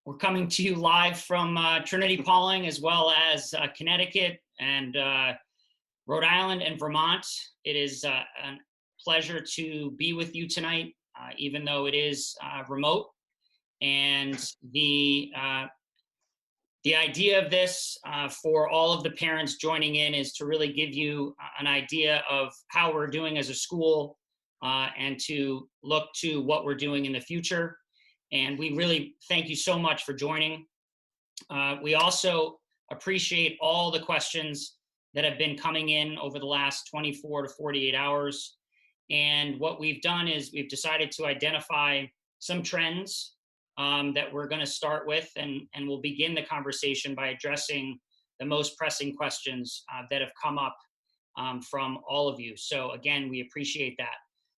We're coming to you live from Trinity-Pawling, as well as Connecticut and Rhode Island and Vermont. It is a pleasure to be with you tonight, even though it is remote. And the idea of this for all of the parents joining in is to really give you an idea of how we're doing as a school and to look to what we're doing in the future. And we really thank you so much for joining. We also appreciate all the questions that have been coming in over the last 24 to 48 hours. And what we've done is we've decided to identify some trends that we're going to start with, and we'll begin the conversation by addressing the most pressing questions that have come up from all of you. So again, we appreciate that.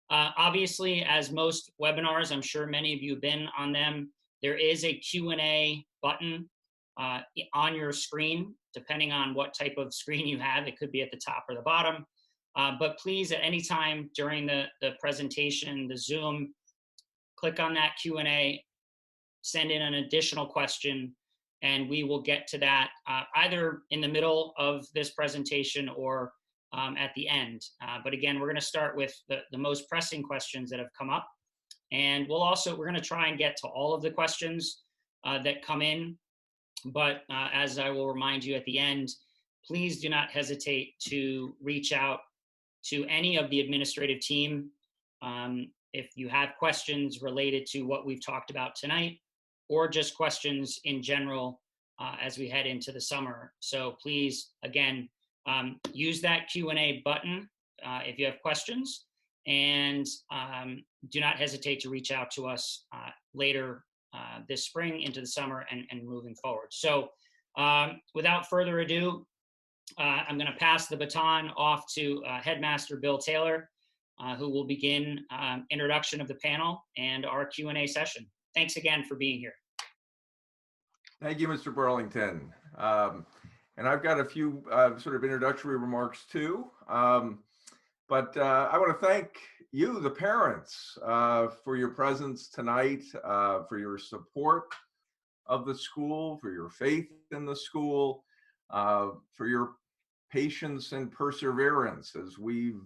Obviously, as most webinars, I'm sure many of you have been on them, there is a Q&A button on your screen, depending on what type of screen you have. It could be at the top or the bottom. But please, at any time during the presentation, the Zoom, click on that Q&A, send in an additional question, and we will get to that either in the middle of this presentation or at the end. But again, we're going to start with the most pressing questions that have come up. And we're going to try and get to all of the questions that come in. But as I will remind you at the end, please do not hesitate to reach out to any of the administrative team if you have questions related to what we've talked about tonight, or just questions in general as we head into the summer. So please, again, use that Q&A button if you have questions, and do not hesitate to reach out to us later this spring into the summer and moving forward. So without further ado, I'm going to pass the baton off to Headmaster Bill Taylor, who will begin introduction of the panel and our Q&A session. Thanks again for being here. Thank you, Mr. Burlington. And I've got a few sort of introductory remarks too. But I want to thank you, the parents, for your presence tonight, for your support of the school, for your faith in the school, for your patience and perseverance as we've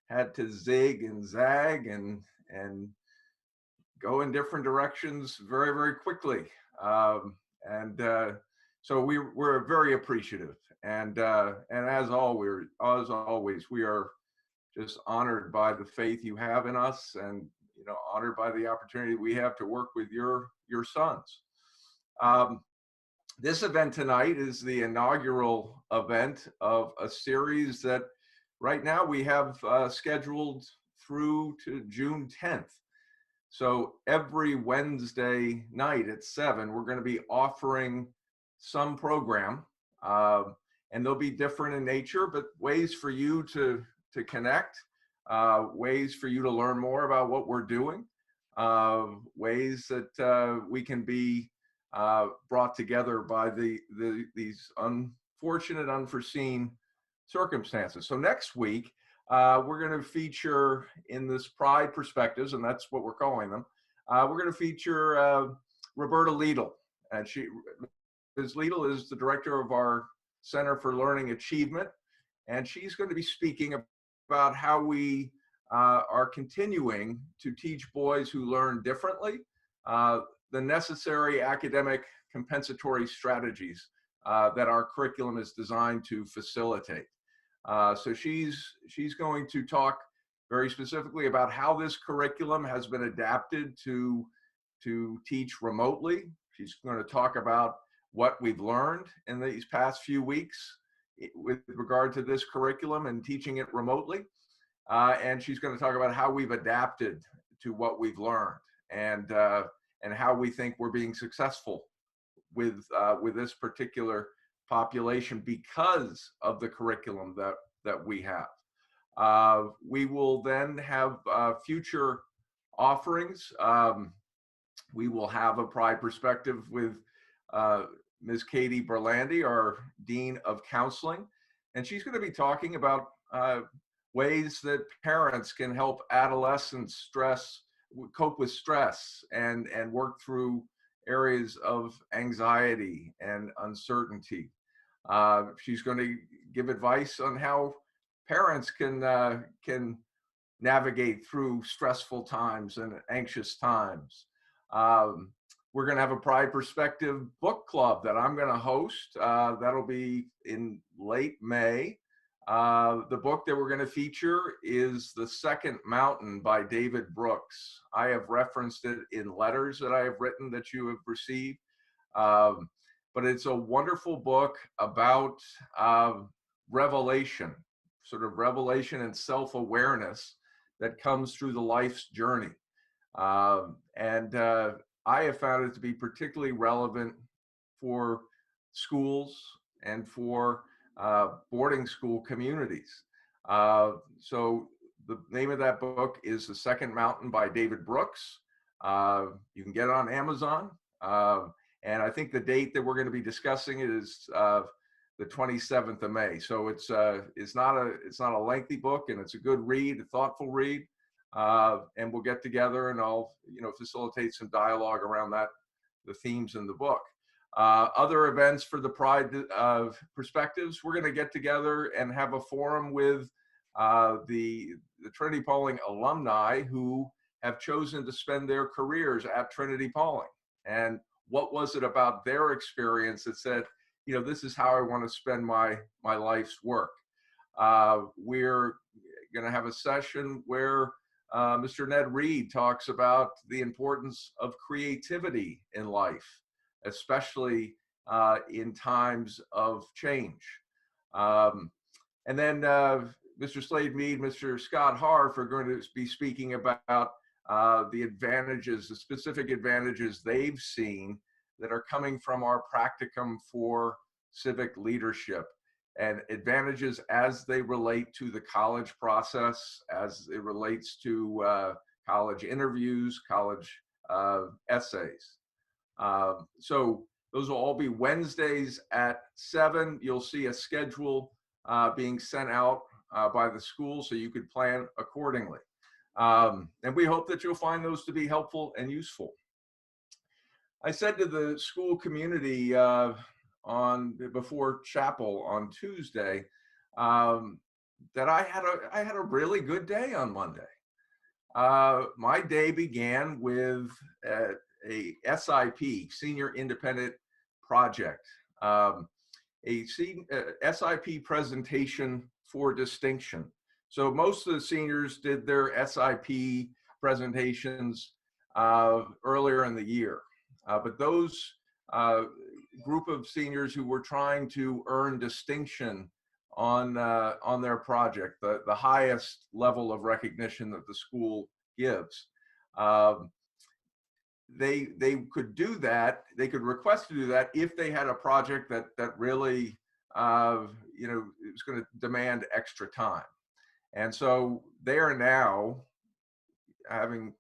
had to zig and zag and go in different directions very, very quickly. So we're very appreciative, and as always, we are just honored by the faith you have in us, and honored by the opportunity we have to work with your sons. This event tonight is the inaugural event of a series that right now we have scheduled through to June 10th. So every Wednesday night at 7, we're going to be offering some program, and they'll be different in nature, but ways for you to connect, ways for you to learn more about what we're doing, ways that we can be brought together by these unfortunate, unforeseen circumstances. So next week, we're going to feature in this Pride Perspectives, and that's what we're calling them. We're going to feature Roberta Liedl, and Ms. Liedl is the director of our Center for Learning Achievement, and she's going to be speaking about how we are continuing to teach boys who learn differently the necessary academic compensatory strategies that our curriculum is designed to facilitate. So she's going to talk very specifically about how this curriculum has been adapted to teach remotely. She's going to talk about what we've learned in these past few weeks with regard to this curriculum and teaching it remotely. And she's going to talk about how we've adapted to what we've learned and how we think we're being successful with this particular population because of the curriculum that we have. We will then have future offerings. We will have a Pride Perspective with Ms. Katie Berlandy, our Dean of Counseling, and she's going to be talking about ways that parents can help adolescents cope with stress and work through areas of anxiety and uncertainty. She's going to give advice on how parents can navigate through stressful times and anxious times. Um, we're going to have a Pride Perspective book club that I'm going to host. That'll be in late May. The book that we're going to feature is The Second Mountain by David Brooks. I have referenced it in letters that I have written that you have received. But it's a wonderful book about revelation, sort of revelation and self-awareness that comes through the life's journey. And I have found it to be particularly relevant for schools and for boarding school communities. So the name of that book is The Second Mountain by David Brooks. You can get it on Amazon. And I think the date that we're going to be discussing it is the 27th of May. So it's not a lengthy book, and it's a good read, a thoughtful read. And we'll get together and I'll facilitate some dialogue around that, the themes in the book. Other events for the Pride Perspectives, we're going to get together and have a forum with the Trinity-Pawling alumni who have chosen to spend their careers at Trinity-Pawling. And what was it about their experience that said, this is how I want to spend my life's work. We're going to have a session where Mr. Ned Reed talks about the importance of creativity in life, especially in times of change. And then Mr. Slade Mead, Mr. Scott Harf are going to be speaking about the advantages, the specific advantages they've seen that are coming from our practicum for civic leadership, and advantages as they relate to the college process, as it relates to college interviews, college essays. So those will all be Wednesdays at 7. You'll see a schedule being sent out by the school so you could plan accordingly. And we hope that you'll find those to be helpful and useful. I said to the school community before chapel on Tuesday that I had a really good day on Monday. My day began with a SIP, Senior Independent Project, a SIP presentation for distinction. So most of the seniors did their SIP presentations earlier in the year. But those group of seniors who were trying to earn distinction on their project, the highest level of recognition that the school gives, they could do that. They could request to do that if they had a project that really it was going to demand extra time. And so they are now, having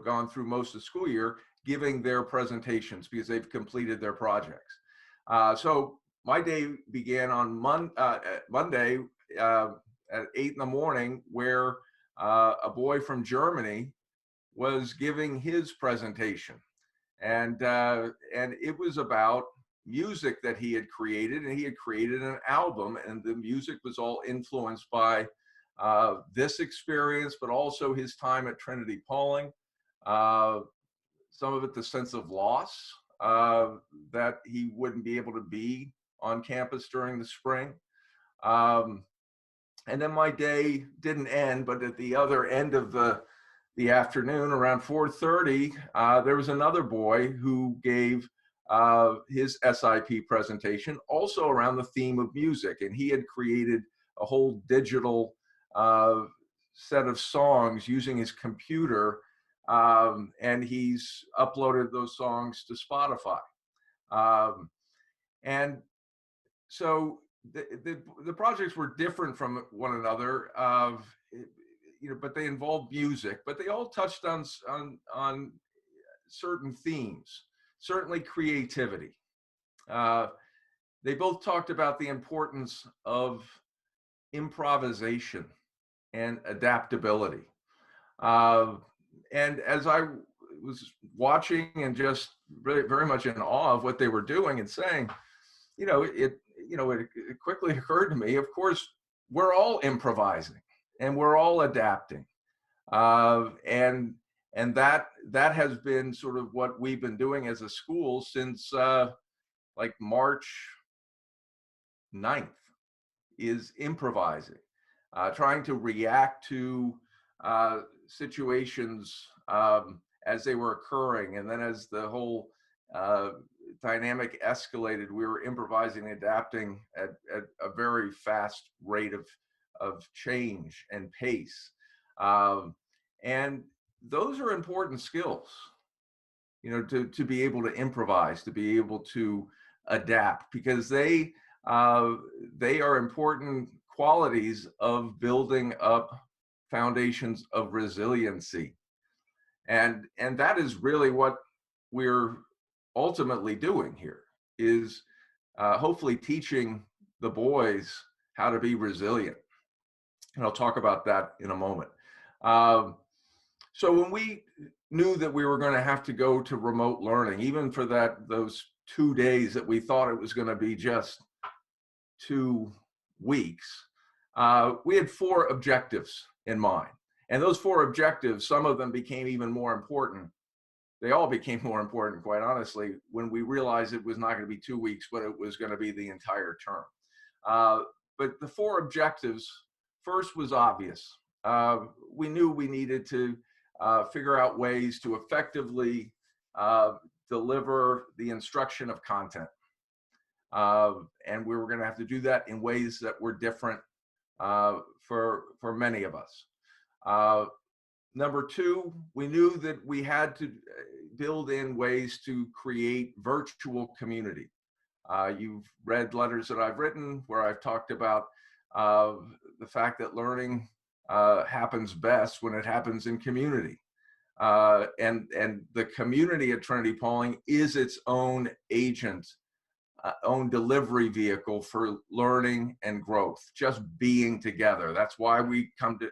gone through most of the school year, giving their presentations because they've completed their projects. So my day began on Monday at 8 in the morning, where a boy from Germany was giving his presentation, and it was about music that he had created, and he had created an album, and the music was all influenced by this experience, but also his time at Trinity-Pawling. Some of it, the sense of loss that he wouldn't be able to be on campus during the spring. And then my day didn't end, but at the other end of the afternoon, around 4:30, there was another boy who gave his SIP presentation, also around the theme of music. And he had created a whole digital set of songs using his computer, and he's uploaded those songs to Spotify. And so the projects were different from one another, but they involved music, but they all touched on certain themes, certainly creativity. They both talked about the importance of improvisation and adaptability. And as I was watching and just very, very much in awe of what they were doing and saying, it quickly occurred to me, of course, we're all improvising and we're all adapting. And that has been sort of what we've been doing as a school since like March 9th, is improvising, trying to react to situations as they were occurring. And then as the whole dynamic escalated, we were improvising, adapting at a very fast rate of change and pace. And those are important skills, to be able to improvise, to be able to adapt, because they are important qualities of building up foundations of resiliency. And that is really what we're ultimately doing here, is hopefully teaching the boys how to be resilient. And I'll talk about that in a moment. So when we knew that we were going to have to go to remote learning, even for those 2 days that we thought it was going to be just 2 weeks, we had 4 objectives in mind. And those 4 objectives, some of them became even more important. They all became more important, quite honestly, when we realized it was not going to be 2 weeks, but it was going to be the entire term. But the 4 objectives, first was obvious. We knew we needed to figure out ways to effectively deliver the instruction of content. And we were going to have to do that in ways that were different for many of us. Number 2, we knew that we had to build in ways to create virtual community. You've read letters that I've written where I've talked about the fact that learning happens best when it happens in community. And the community at Trinity-Pawling is its own agent, own delivery vehicle for learning and growth, just being together. That's why we come to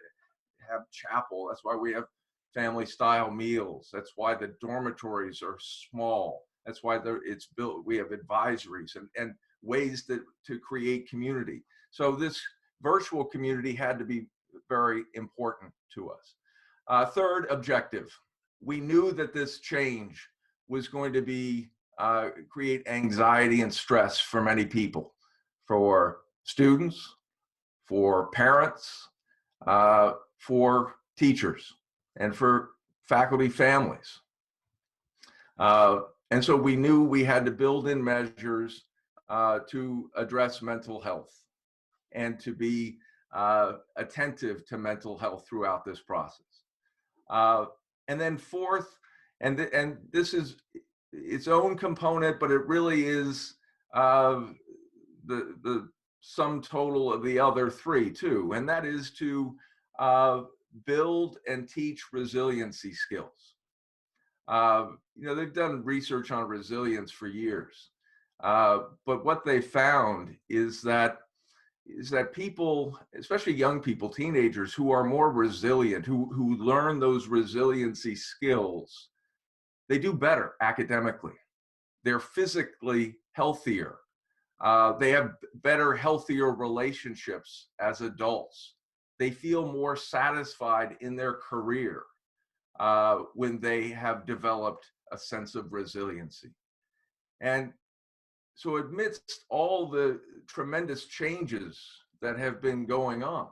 have chapel. That's why we have family style meals. That's why the dormitories are small. That's why it's built. We have advisories and ways to create community. So this virtual community had to be very important to us. Third objective, we knew that this change was going to be create anxiety and stress for many people, for students, for parents, for teachers, and for faculty families. And so we knew we had to build in measures to address mental health and to be attentive to mental health throughout this process. And then fourth, and this is its own component, but it really is the sum total of the other 3 too, and that is to build and teach resiliency skills. They've done research on resilience for years, but what they found is that people, especially young people, teenagers who are more resilient, who learn those resiliency skills, they do better academically. They're physically healthier. They have better, healthier relationships as adults. They feel more satisfied in their career when they have developed a sense of resiliency. And so amidst all the tremendous changes that have been going on,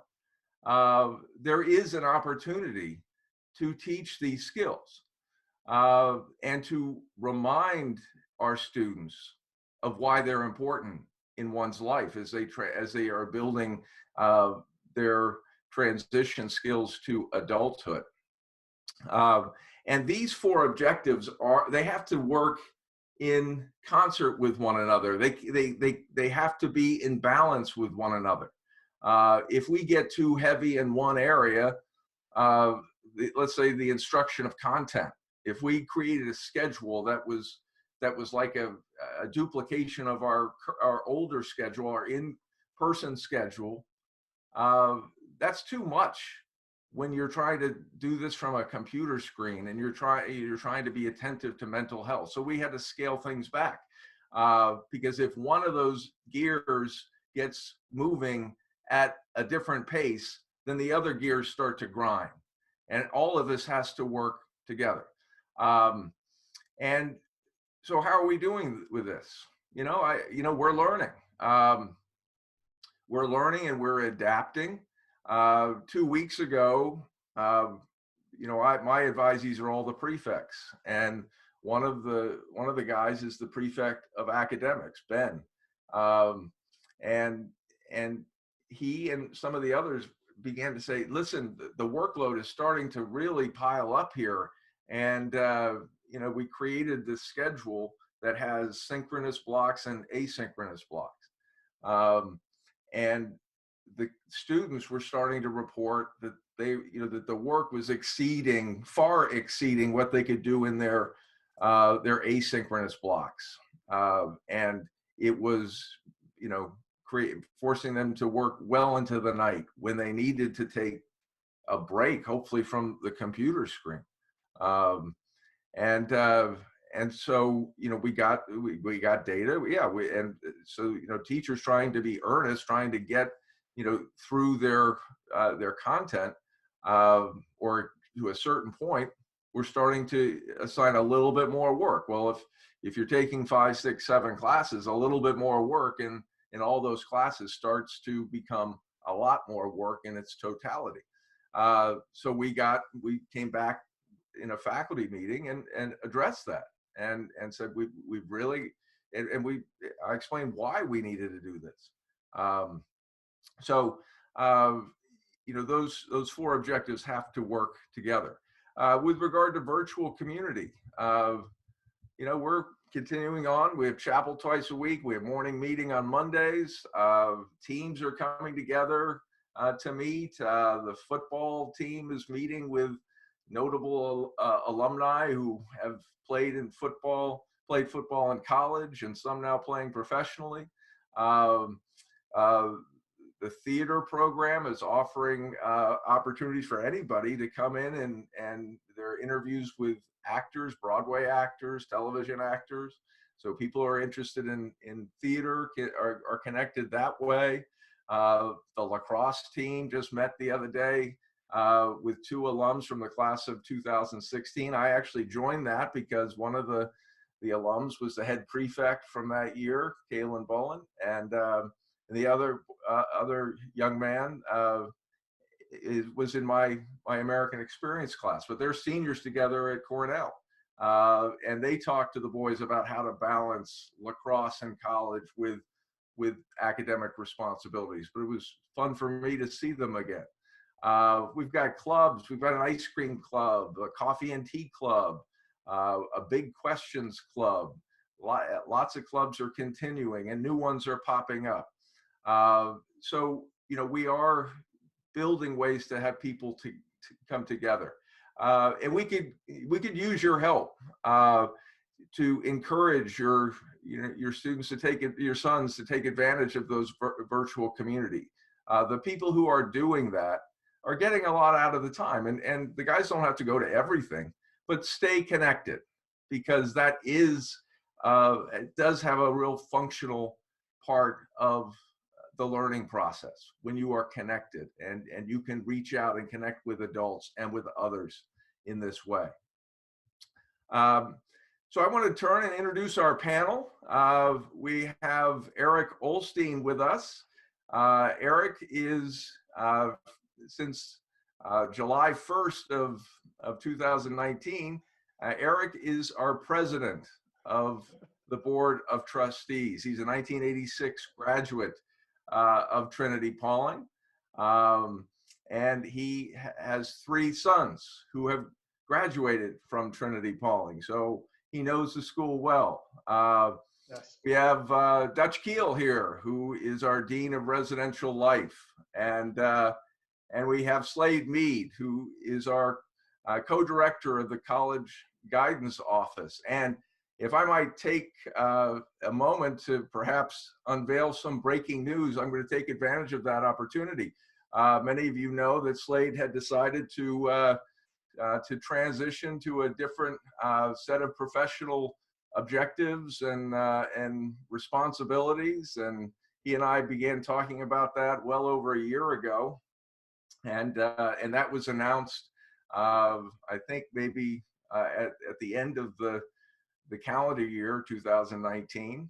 there is an opportunity to teach these skills and to remind our students of why they're important in one's life as they are building their transition skills to adulthood. And these 4 objectives they have to work in concert with one another. They have to be in balance with one another. If we get too heavy in one area, let's say the instruction of content, if we created a schedule that was like a duplication of our older schedule, our in-person schedule, that's too much when you're trying to do this from a computer screen and you're trying to be attentive to mental health. So we had to scale things back because if one of those gears gets moving at a different pace, then the other gears start to grind, and all of this has to work together. And so, how are we doing with this? We're learning. We're learning and we're adapting. 2 weeks ago, my advisees are all the prefects, and one of the guys is the prefect of academics, Ben, and he and some of the others began to say, listen, the workload is starting to really pile up here, and we created this schedule that has synchronous blocks and asynchronous blocks. And the students were starting to report that that the work was far exceeding what they could do in their asynchronous blocks. And it was, forcing them to work well into the night when they needed to take a break, hopefully from the computer screen. And so, we got data. Yeah. So, teachers trying to be earnest, trying to get, through their content, or to a certain point, we're starting to assign a little bit more work. Well, if you're taking 5, 6, 7 classes, a little bit more work in all those classes starts to become a lot more work in its totality. So we came back in a faculty meeting and addressed that and said we really, I explained why we needed to do this. So those 4 objectives have to work together. With regard to virtual community, we're continuing on. We have chapel twice a week. We have morning meeting on Mondays. Teams are coming together to meet. The football team is meeting with notable alumni who have played football in college, and some now playing professionally. The theater program is offering opportunities for anybody to come in and their interviews with actors, Broadway actors, television actors. So people who are interested in theater are connected that way. The lacrosse team just met the other day with 2 alums from the class of 2016. I actually joined that because one of the alums was the head prefect from that year, Keel and the other young man was in my American Experience class, but they're seniors together at Cornell. And they talked to the boys about how to balance lacrosse in college with academic responsibilities. But it was fun for me to see them again. We've got clubs. We've got an ice cream club, a coffee and tea club, a big questions club. Lots of clubs are continuing and new ones are popping up. So, we are building ways to have people to come together. And we could use your help to encourage your students your sons to take advantage of those virtual community. The people who are doing that are getting a lot out of the time, and the guys don't have to go to everything, but stay connected, because that it does have a real functional part of the learning process when you are connected and you can reach out and connect with adults and with others in this way. So I want to turn and introduce our panel. We have Erik Olstein with us. Erik is, since July 1st of 2019, Erik is our president of the Board of Trustees. He's a 1986 graduate of Trinity-Pawling, and he has 3 sons who have graduated from Trinity-Pawling, so he knows the school well. Yes. We have Dutch Keel here, who is our Dean of Residential Life, and we have Slade Mead, who is our co-director of the College Guidance Office. And if I might take a moment to perhaps unveil some breaking news, I'm going to take advantage of that opportunity. Many of you know that Slade had decided to transition to a different set of professional objectives and responsibilities. And he and I began talking about that well over a year ago. And that was announced, I think maybe at the end of the calendar year 2019.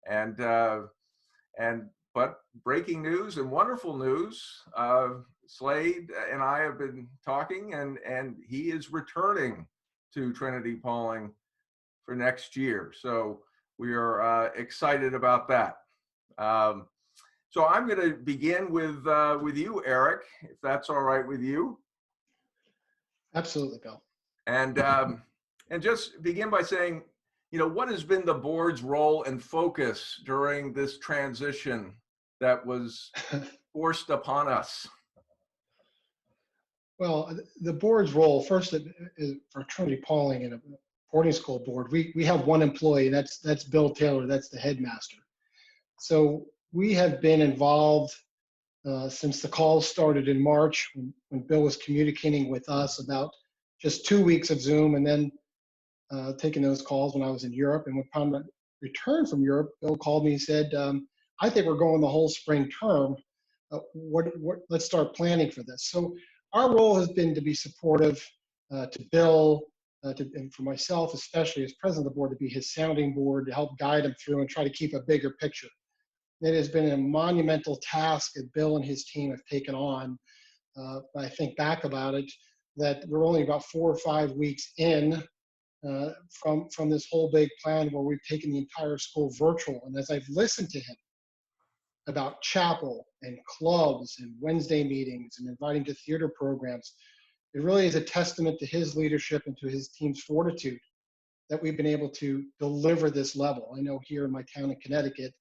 And but breaking news and wonderful news, Slade and I have been talking, and he is returning to Trinity-Pawling for next year. So we are excited about that. So I'm going to begin with you, Erik, if that's all right with you. Absolutely, Bill. And just begin by saying, what has been the board's role and focus during this transition that was forced upon us? Well, the board's role, first is for Trinity-Pawling and a boarding school board, we have one employee, that's Bill Taylor, that's the headmaster. So we have been involved since the calls started in March when Bill was communicating with us about just 2 weeks of Zoom, and then taking those calls when I was in Europe. And upon my return from Europe, Bill called me and said, I think we're going the whole spring term. Let's start planning for this. So our role has been to be supportive to Bill, and for myself, especially as president of the board, to be his sounding board, to help guide him through and try to keep a bigger picture. It has been a monumental task that Bill and his team have taken on. I think back about it, that we're only about 4 or 5 weeks in from this whole big plan where we've taken the entire school virtual. And as I've listened to him about chapel and clubs and Wednesday meetings and inviting to theater programs, it really is a testament to his leadership and to his team's fortitude that we've been able to deliver this level. I know here in my town in Connecticut,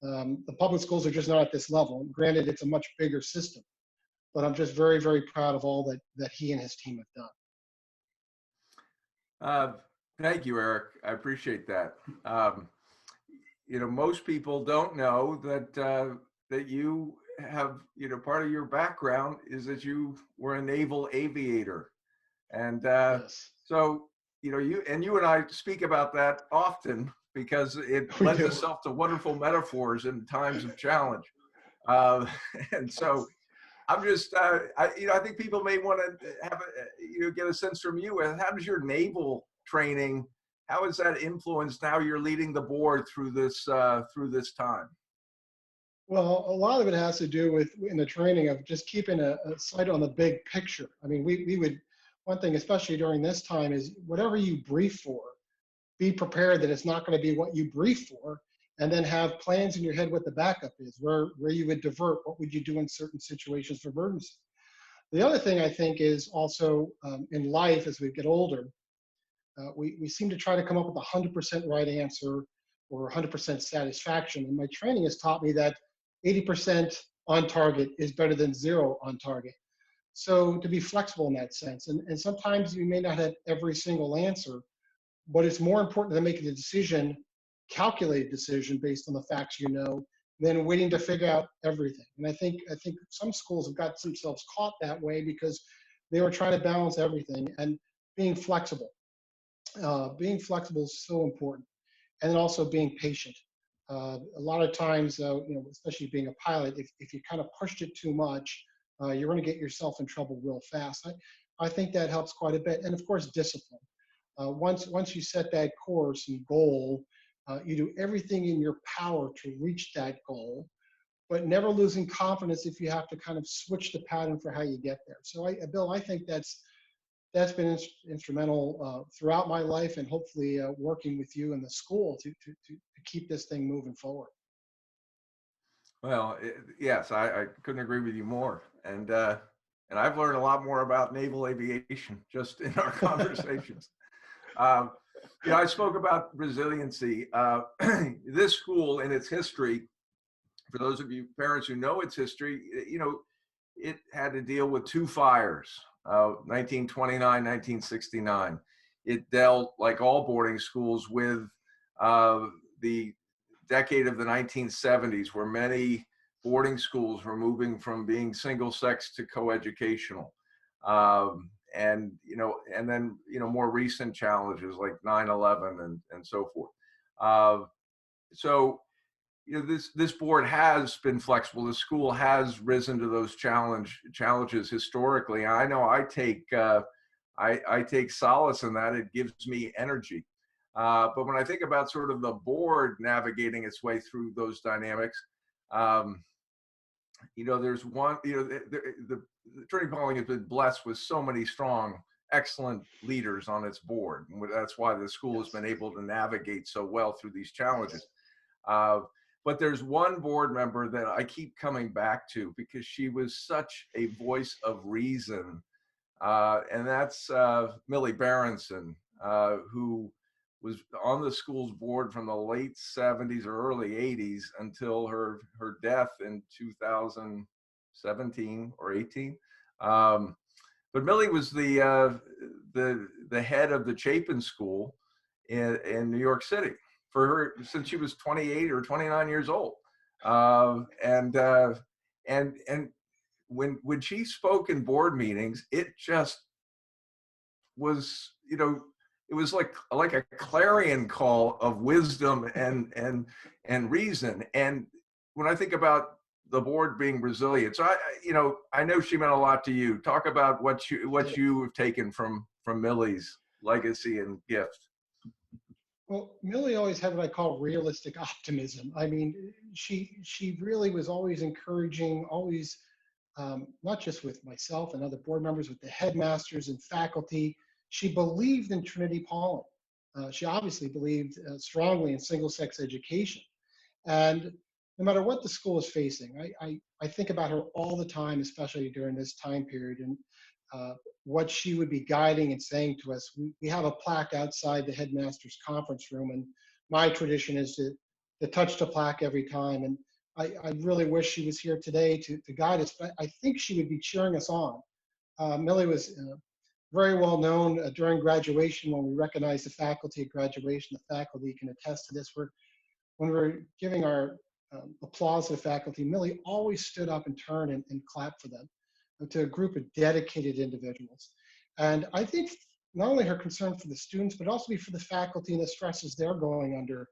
the public schools are just not at this level. Granted, it's a much bigger system, but I'm just very, very proud of all that he and his team have done. Thank you, Erik. I appreciate that. Most people don't know that you have, part of your background is that you were a naval aviator. And Yes. so, you and I speak about that often because it lends itself to wonderful metaphors in times of challenge. And so I'm just, I think people may want to have get a sense from you. How does your naval training, how has that influenced how you're leading the board through this time? Well, a lot of it has to do with in the training of just keeping a sight on the big picture. I mean, we would, one thing, especially during this time, is whatever you brief for, be prepared that it's not going to be what you brief for, and then have plans in your head what the backup is, where you would divert, what would you do in certain situations for emergency. The other thing I think is also in life as we get older, we seem to try to come up with a 100% right answer or 100% satisfaction. And my training has taught me that 80% on target is better than 0 on target. So to be flexible in that sense. And sometimes you may not have every single answer, but it's more important than making a decision, calculated decision based on the facts than waiting to figure out everything. And I think some schools have got themselves caught that way because they were trying to balance everything. And being flexible is so important. And then also being patient. A lot of times, especially being a pilot, if you kind of pushed it too much, you're going to get yourself in trouble real fast. I think that helps quite a bit. And of course, discipline. Once you set that course and goal, you do everything in your power to reach that goal, but never losing confidence if you have to kind of switch the pattern for how you get there. So, Bill, I think that's been instrumental throughout my life, and hopefully working with you in the school to keep this thing moving forward. Well, yes, I couldn't agree with you more. And I've learned a lot more about naval aviation just in our conversations. I spoke about resiliency. This school in its history, for those of you parents who know its history, it had to deal with 2 fires, 1929, 1969. It dealt, like all boarding schools, with the decade of the 1970s, where many boarding schools were moving from being single sex to coeducational. And, and then, more recent challenges like 9/11 and so forth. So, this board has been flexible. The school has risen to those challenges historically. I know I take solace in that. It gives me energy. But when I think about sort of the board navigating its way through those dynamics, there's one, the Trinity-Pawling has been blessed with so many strong, excellent leaders on its board. And that's why the school has been able to navigate so well through these challenges. But there's one board member that I keep coming back to because she was such a voice of reason. And that's Millie Berenson, who was on the school's board from the late 70s or early 80s until her death in 2017 or 18. But Millie was the head of the Chapin School in New York City for her since she was 28 or 29 years old. And when she spoke in board meetings, it just was, it was like a clarion call of wisdom and reason. And when I think about the board being resilient, so I know she meant a lot to you. Talk about what you have taken from Millie's legacy and gift. Well, Millie always had what I call realistic optimism. I mean, she really was always encouraging, always, not just with myself and other board members, with the headmasters and faculty. She believed in Trinity-Pawling. She obviously believed strongly in single-sex education. And no matter what the school is facing, I think about her all the time, especially during this time period, and what she would be guiding and saying to us. We have a plaque outside the headmaster's conference room, and my tradition is to touch the plaque every time. And I really wish she was here today to guide us, but I think she would be cheering us on. Millie was very well known during graduation when we recognized the faculty at graduation. The faculty can attest to this. When we were giving our applause to the faculty, Millie always stood up and turned and clapped for them, to a group of dedicated individuals. And I think not only her concern for the students, but also for the faculty and the stresses they're going under.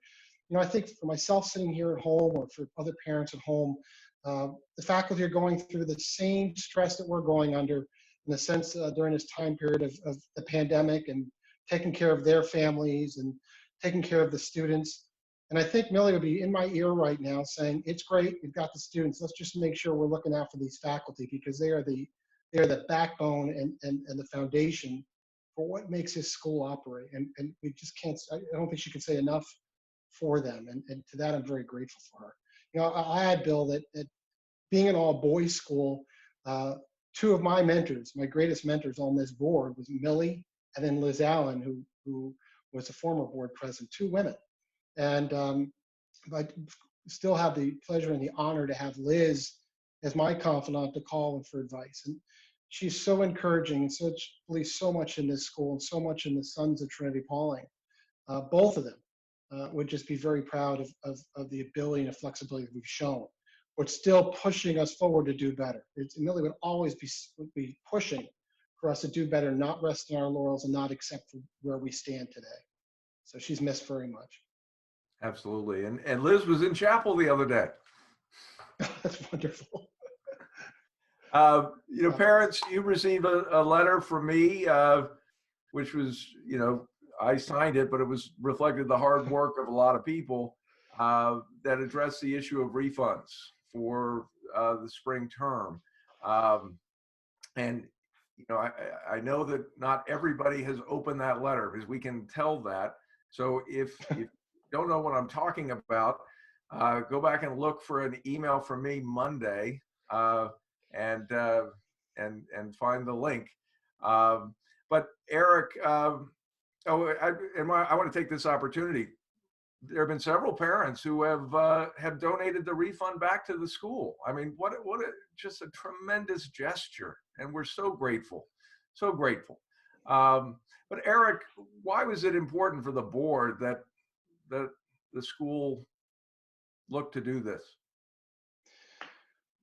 I think for myself sitting here at home, or for other parents at home, the faculty are going through the same stress that we're going under, in a sense, during this time period of the pandemic, and taking care of their families and taking care of the students. And I think Millie would be in my ear right now saying, it's great, we've got the students, let's just make sure we're looking out for these faculty, because they are the backbone and the foundation for what makes this school operate. And we just can't, I don't think she could say enough for them. And to that, I'm very grateful for her. I add, Bill, that being an all boys school, two of my mentors, my greatest mentors on this board, was Millie and then Liz Allen, who was a former board president, two women. And I still have the pleasure and the honor to have Liz as my confidant to call and for advice. And she's so encouraging and believes so much in this school and so much in the sons of Trinity-Pawling. Both of them would just be very proud of the ability and the flexibility that we've shown, but still pushing us forward to do better. Millie would always be pushing for us to do better, not rest on our laurels and not accept where we stand today. So she's missed very much. Absolutely. And Liz was in chapel the other day. That's wonderful. Parents, you received a letter from me, which was, I signed it, but it was reflected the hard work of a lot of people that addressed the issue of refunds for the spring term. And, I know that not everybody has opened that letter, because we can tell that. So if you don't know what I'm talking about, go back and look for an email from me Monday and find the link. But Erik, I want to take this opportunity. There have been several parents who have donated the refund back to the school. I mean, just a tremendous gesture, and we're so grateful, so grateful. But Erik, why was it important for the board that the school look to do this?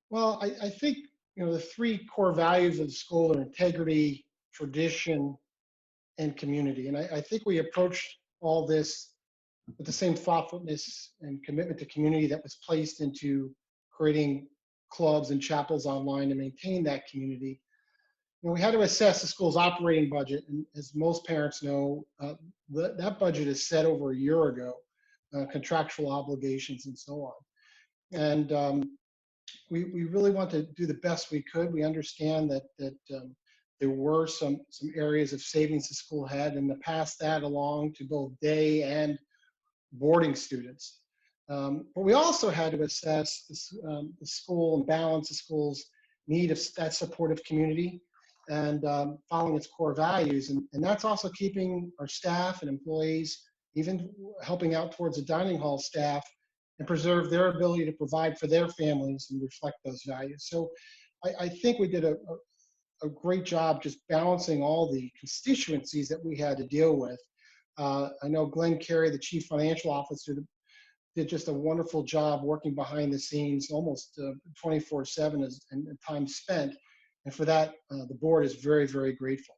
Well, I think, the three core values of the school are integrity, tradition, and community. And I think we approached all this with the same thoughtfulness and commitment to community that was placed into creating clubs and chapels online to maintain that community. We had to assess the school's operating budget, and as most parents know, that budget is set over a year ago, contractual obligations and so on. And we really want to do the best we could. We understand that there were some areas of savings the school had, and pass that along to both day and boarding students. But we also had to assess the school and balance the school's need of that supportive community and following its core values. And that's also keeping our staff and employees, even helping out towards the dining hall staff, and preserve their ability to provide for their families and reflect those values. So I think we did a great job just balancing all the constituencies that we had to deal with. I know Glenn Carey, the Chief Financial Officer, did just a wonderful job working behind the scenes, almost 24/7 and time spent. And for that, the board is very, very grateful.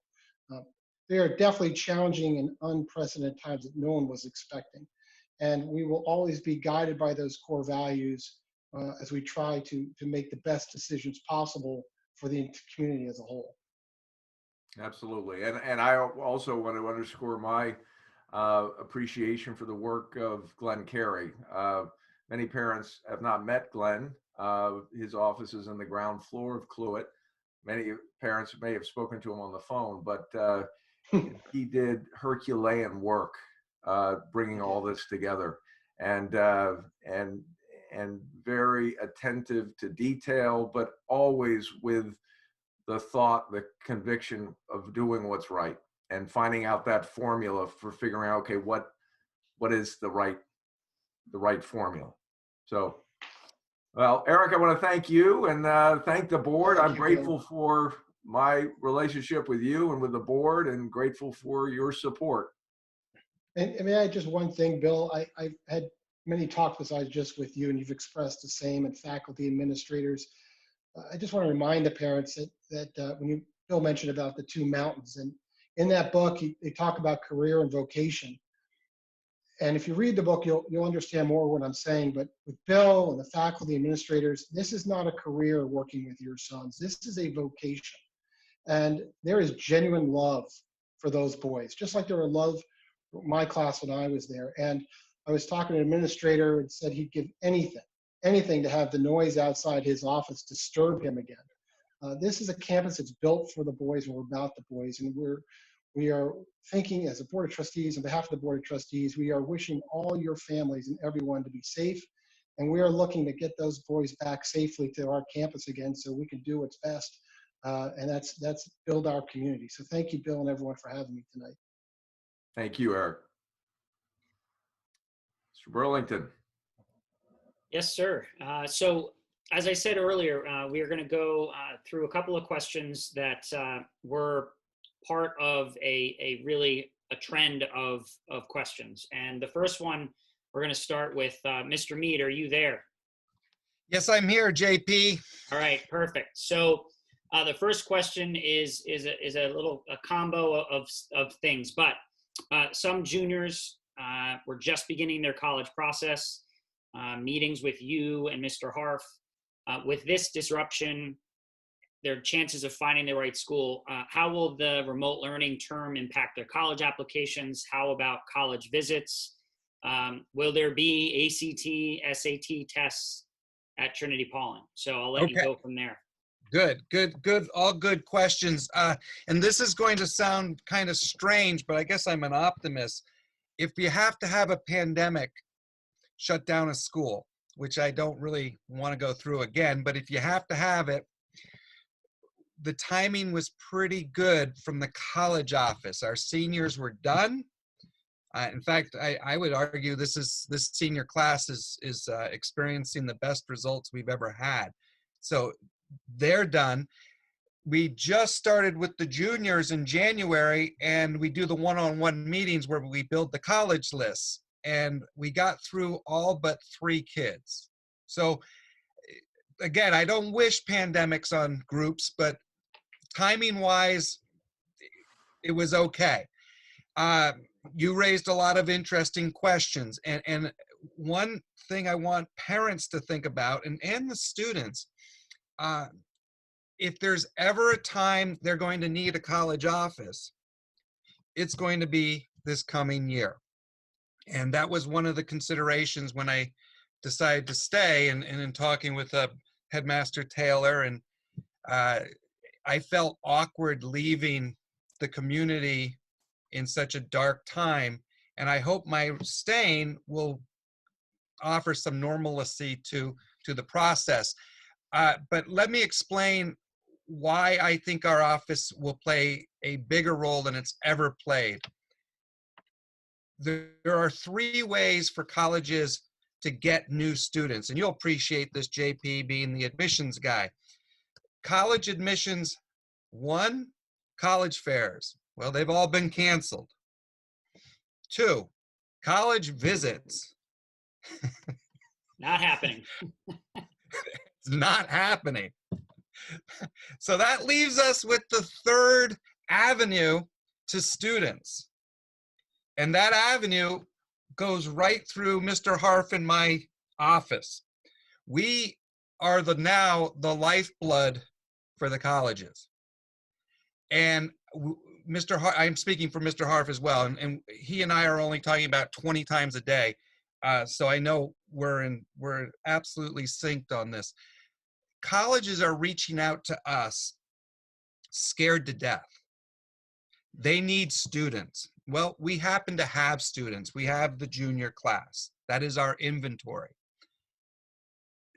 They are definitely challenging and unprecedented times that no one was expecting. And we will always be guided by those core values as we try to make the best decisions possible for the community as a whole. Absolutely. And I also want to underscore my appreciation for the work of Glenn Carey. Many parents have not met Glenn. His office is on the ground floor of Cluett. Many parents may have spoken to him on the phone, but he did Herculean work bringing all this together, and very attentive to detail, but always with the thought, the conviction of doing what's right and finding out that formula for figuring out, okay, what is the right formula. So, well, Erik, I want to thank you and thank the board. I'm grateful for my relationship with you and with the board, and grateful for your support. And may I just one thing, Bill? I've had many talks besides just with you, and you've expressed the same, and faculty, administrators. I just want to remind the parents that when Bill mentioned about the two mountains, and in that book, they talk about career and vocation. And if you read the book, you'll understand more what I'm saying. But with Bill and the faculty administrators, this is not a career working with your sons. This is a vocation. And there is genuine love for those boys, just like there were love for my class when I was there. And I was talking to an administrator and said he'd give anything to have the noise outside his office disturb him again. This is a campus that's built for the boys, and we're about the boys. And we are thinking as a board of trustees, on behalf of the board of trustees, we are wishing all your families and everyone to be safe. And we are looking to get those boys back safely to our campus again so we can do what's best. And that's build our community. So thank you, Bill, and everyone, for having me tonight. Thank you, Erik. Mr. Burlington. Yes, sir. So as I said earlier, we are going to go through a couple of questions that were part of a trend of questions. And the first one, we're going to start with Mr. Mead. Are you there? Yes, I'm here, JP. All right, perfect. So the first question is a combo of things, but some juniors were just beginning their college process, meetings with you and Mr. Harf. With this disruption, their chances of finding the right school, how will the remote learning term impact their college applications? How about college visits? Will there be ACT, SAT tests at Trinity-Pawling? So I'll let you go from there. Good. All good questions. And this is going to sound kind of strange, but I guess I'm an optimist. If you have to have a pandemic shut down a school, which I don't really want to go through again, but if you have to have it, the timing was pretty good from the college office. Our seniors were done. In fact, I would argue this senior class is experiencing the best results we've ever had. So they're done. We just started with the juniors in January, and we do the one-on-one meetings where we build the college lists, and we got through all but 3 kids. So again, I don't wish pandemics on groups, but timing wise, it was okay. You raised a lot of interesting questions. And one thing I want parents to think about, and the students, if there's ever a time they're going to need a college office, it's going to be this coming year. And that was one of the considerations when I decided to stay, and in talking with Headmaster Taylor, and I felt awkward leaving the community in such a dark time. And I hope my staying will offer some normalcy to the process. But let me explain why I think our office will play a bigger role than it's ever played. There are 3 ways for colleges to get new students, and you'll appreciate this, JP, being the admissions guy. College admissions, 1, college fairs. Well, they've all been canceled. 2, college visits. Not happening. It's not happening. So that leaves us with the 3rd avenue to students. And that avenue goes right through Mr. Harf and my office. We are now the lifeblood for the colleges. And Mr. Harf, I'm speaking for Mr. Harf as well, and he and I are only talking about 20 times a day. So I know we're absolutely synced on this. Colleges are reaching out to us scared to death. They need students. Well, we happen to have students. We have the junior class. That is our inventory.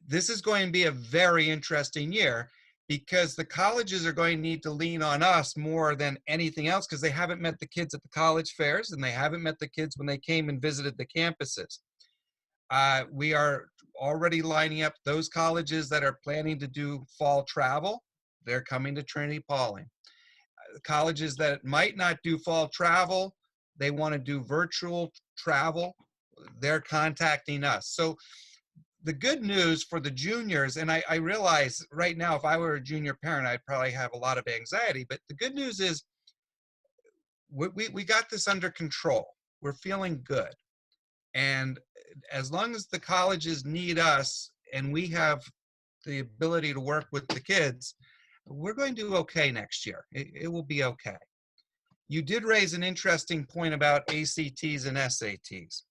This is going to be a very interesting year because the colleges are going to need to lean on us more than anything else because they haven't met the kids at the college fairs and they haven't met the kids when they came and visited the campuses. We are already lining up those colleges that are planning to do fall travel. They're coming to Trinity-Pawling. Colleges that might not do fall travel, they want to do virtual travel, they're contacting us. So the good news for the juniors, and I realize right now if I were a junior parent, I'd probably have a lot of anxiety, but the good news is we got this under control. We're feeling good. And as long as the colleges need us and we have the ability to work with the kids, we're going to do okay next year. It will be okay. You did raise an interesting point about ACTs and SATs.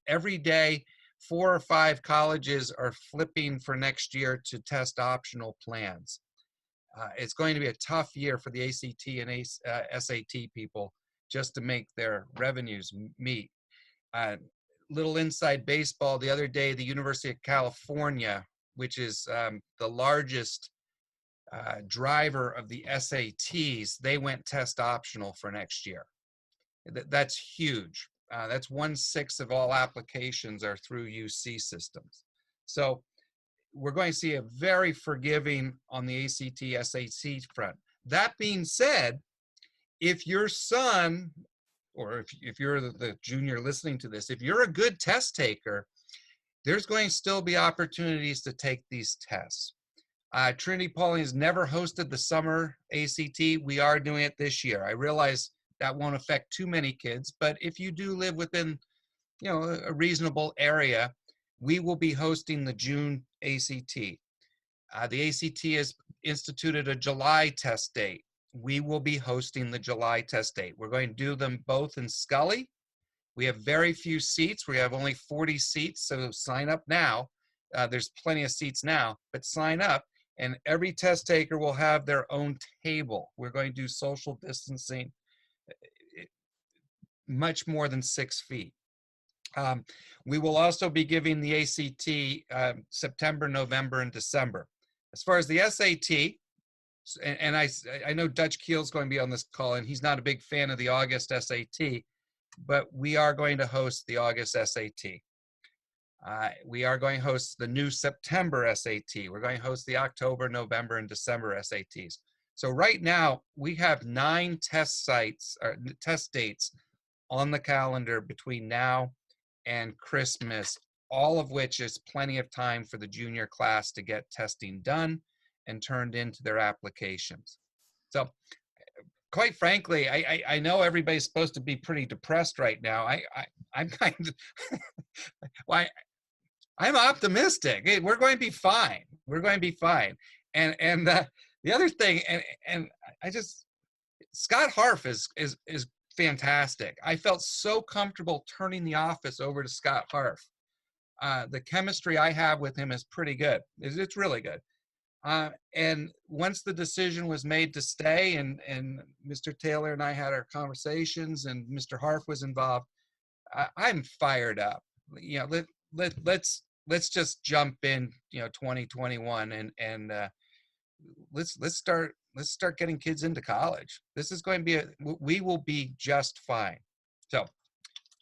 Every day, 4 or 5 colleges are flipping for next year to test optional plans. It's going to be a tough year for the ACT and SAT people just to make their revenues meet. Little inside baseball, the other day, the University of California, which is the largest driver of the SATs, they went test optional for next year. That's huge. That's 1/6 of all applications are through UC systems. So we're going to see a very forgiving on the ACT, SAT front. That being said, if your son, or if you're the junior listening to this, if you're a good test taker, there's going to still be opportunities to take these tests. Trinity-Pawling has never hosted the summer ACT. We are doing it this year. I realize that won't affect too many kids, but if you do live within, a reasonable area, we will be hosting the June ACT. The ACT has instituted a July test date. We will be hosting the July test date. We're going to do them both in Scully. We have very few seats. We have only 40 seats, so sign up now. There's plenty of seats now, but sign up. And every test taker will have their own table. We're going to do social distancing much more than 6 feet. We will also be giving the ACT September, November, and December. As far as the SAT, and I know Dutch Keel's going to be on this call, and he's not a big fan of the August SAT, but we are going to host the August SAT. We are going to host the new September SAT. We're going to host the October, November, and December SATs. So right now, we have 9 test sites or test dates on the calendar between now and Christmas, all of which is plenty of time for the junior class to get testing done and turned into their applications. So quite frankly, I know everybody's supposed to be pretty depressed right now. I'm kind of, well, I'm optimistic. Hey, we're going to be fine. We're going to be fine. And the other thing, and I just, Scott Harf is fantastic. I felt so comfortable turning the office over to Scott Harf. The chemistry I have with him is pretty good. It's really good. And once the decision was made to stay, and Mr. Taylor and I had our conversations, and Mr. Harf was involved, I'm fired up. You know, let's just jump in, 2021, and let's start getting kids into college. This is going to be we will be just fine. So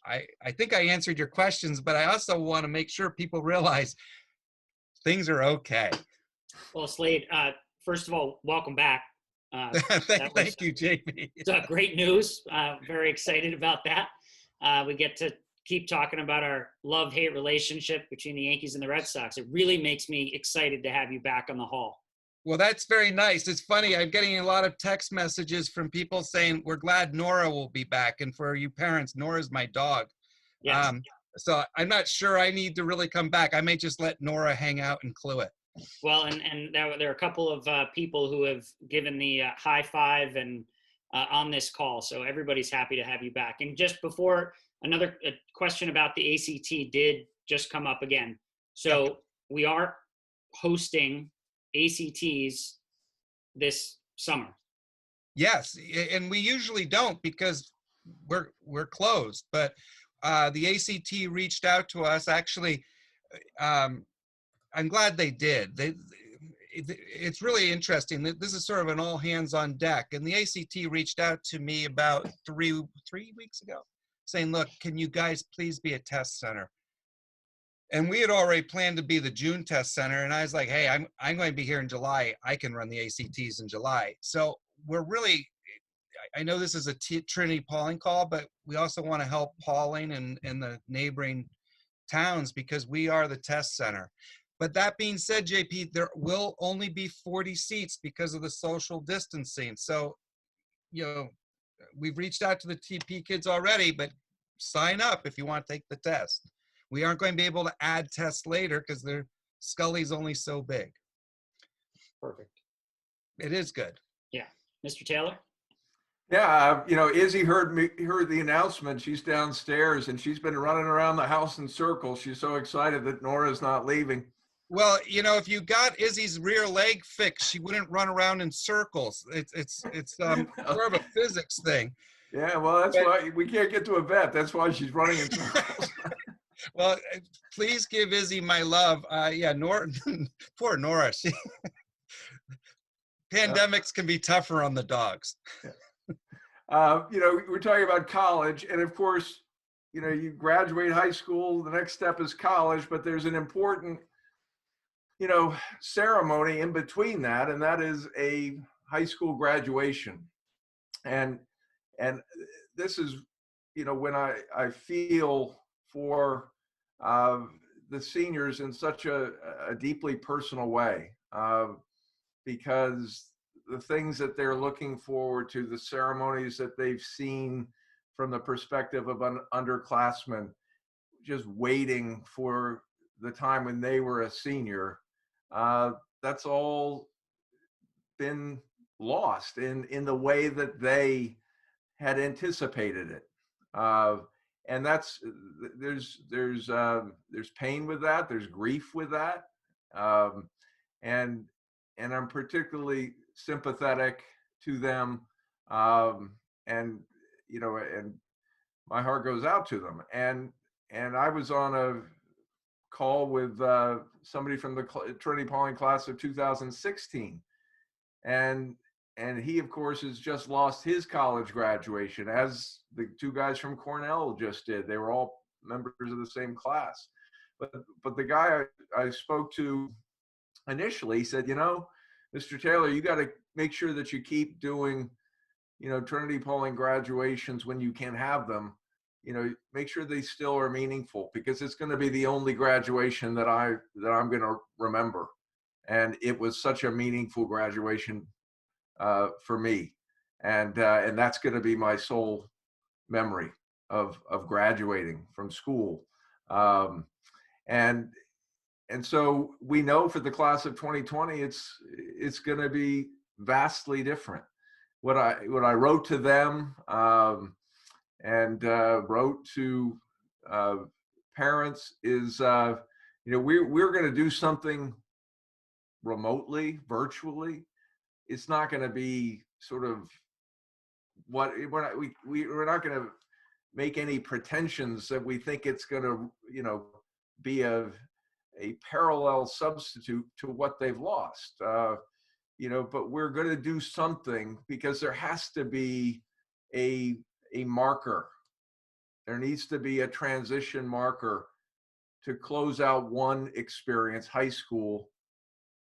I think I answered your questions, but I also want to make sure people realize things are okay. Well, Slade, first of all, welcome back. Thank you, JP. It's great news. Very excited about that. We get to keep talking about our love-hate relationship between the Yankees and the Red Sox. It really makes me excited to have you back on the Hall. Well, that's very nice. It's funny. I'm getting a lot of text messages from people saying, we're glad Nora will be back. And for you parents, Nora's my dog. Yes. So I'm not sure I need to really come back. I may just let Nora hang out in Cluett. Well, and there are a couple of people who have given the high five and on this call. So everybody's happy to have you back. And just before, another question about the ACT did just come up again. So we are hosting ACTs this summer. Yes, and we usually don't because we're closed. But the ACT reached out to us. Actually, I'm glad they did. It's really interesting. This is sort of an all hands on deck. And the ACT reached out to me about three weeks ago, saying, "Look, can you guys please be a test center?" And we had already planned to be the June test center. And I was like, hey, I'm going to be here in July. I can run the ACTs in July. So we're really, I know this is a Trinity-Pawling call, but we also want to help Pawling and the neighboring towns because we are the test center. But that being said, JP, there will only be 40 seats because of the social distancing. So, we've reached out to the TP kids already, but sign up if you want to take the test. We aren't going to be able to add tests later because their Scully's only so big. Perfect. It is good. Yeah. Mr. Taylor? Yeah, Izzy heard the announcement. She's downstairs and she's been running around the house in circles. She's so excited that Nora's not leaving. Well, if you got Izzy's rear leg fixed, she wouldn't run around in circles. It's more of a physics thing. Yeah, well, that's why we can't get to a vet. That's why she's running in circles. Well, please give Izzy my love. Nora, poor Nora. Pandemics can be tougher on the dogs. We're talking about college, and of course, you graduate high school. The next step is college, but there's an important, ceremony in between that, and that is a high school graduation. And this is, when I feel for the seniors in such a deeply personal way, because the things that they're looking forward to, the ceremonies that they've seen from the perspective of underclassmen, just waiting for the time when they were a senior, that's all been lost in the way that they had anticipated it. And there's pain with that. There's grief with that. And I'm particularly sympathetic to them. And my heart goes out to them. And I was on a call with somebody from the Trinity-Pawling class of 2016. And he, of course, has just lost his college graduation, as the two guys from Cornell just did. They were all members of the same class. But the guy I spoke to initially, he said, Mr. Taylor, you got to make sure that you keep doing, Trinity-Pawling graduations when you can have them, make sure they still are meaningful, because it's going to be the only graduation that I'm going to remember. And it was such a meaningful graduation for me. And that's going to be my sole memory of graduating from school. And so we know for the class of 2020, it's going to be vastly different. What I wrote to them, and wrote to parents is, we're going to do something remotely, virtually. It's not going to be sort of we're not going to make any pretensions that we think it's going to, be a parallel substitute to what they've lost. But we're going to do something, because there has to be a marker. There needs to be a transition marker to close out one experience, high school,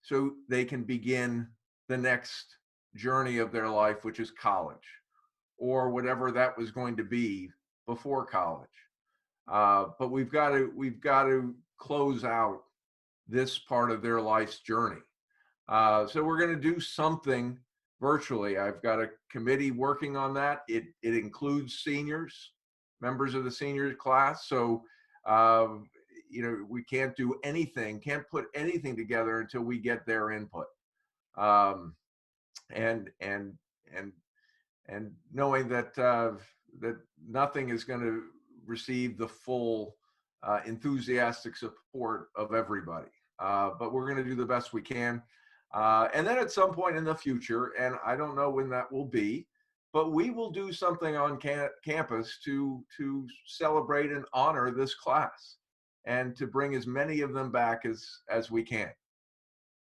so they can begin the next journey of their life, which is college, or whatever that was going to be before college. But we've got to close out this part of their life's journey. So we're going to do something virtually. I've got a committee working on that. It includes seniors, members of the senior class. So, we can't put anything together until we get their input. And knowing that nothing is going to receive the full enthusiastic support of everybody. But we're going to do the best we can. And then at some point in the future, and I don't know when that will be, but we will do something on campus to celebrate and honor this class, and to bring as many of them back as we can.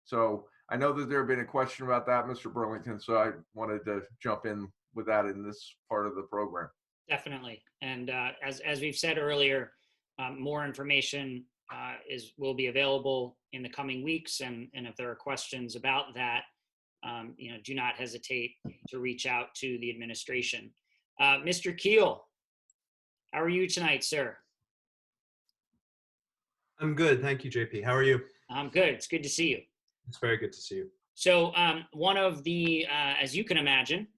So I know that there have been a question about that, Mr. Burlington, so I wanted to jump in with that in this part of the program. Definitely. And as we've said earlier, more information will be available in the coming weeks. And if there are questions about that, do not hesitate to reach out to the administration. Mr. Keel, how are you tonight, sir? I'm good. Thank you, JP. How are you? I'm good. It's good to see you. It's very good to see you. So one of the, as you can imagine,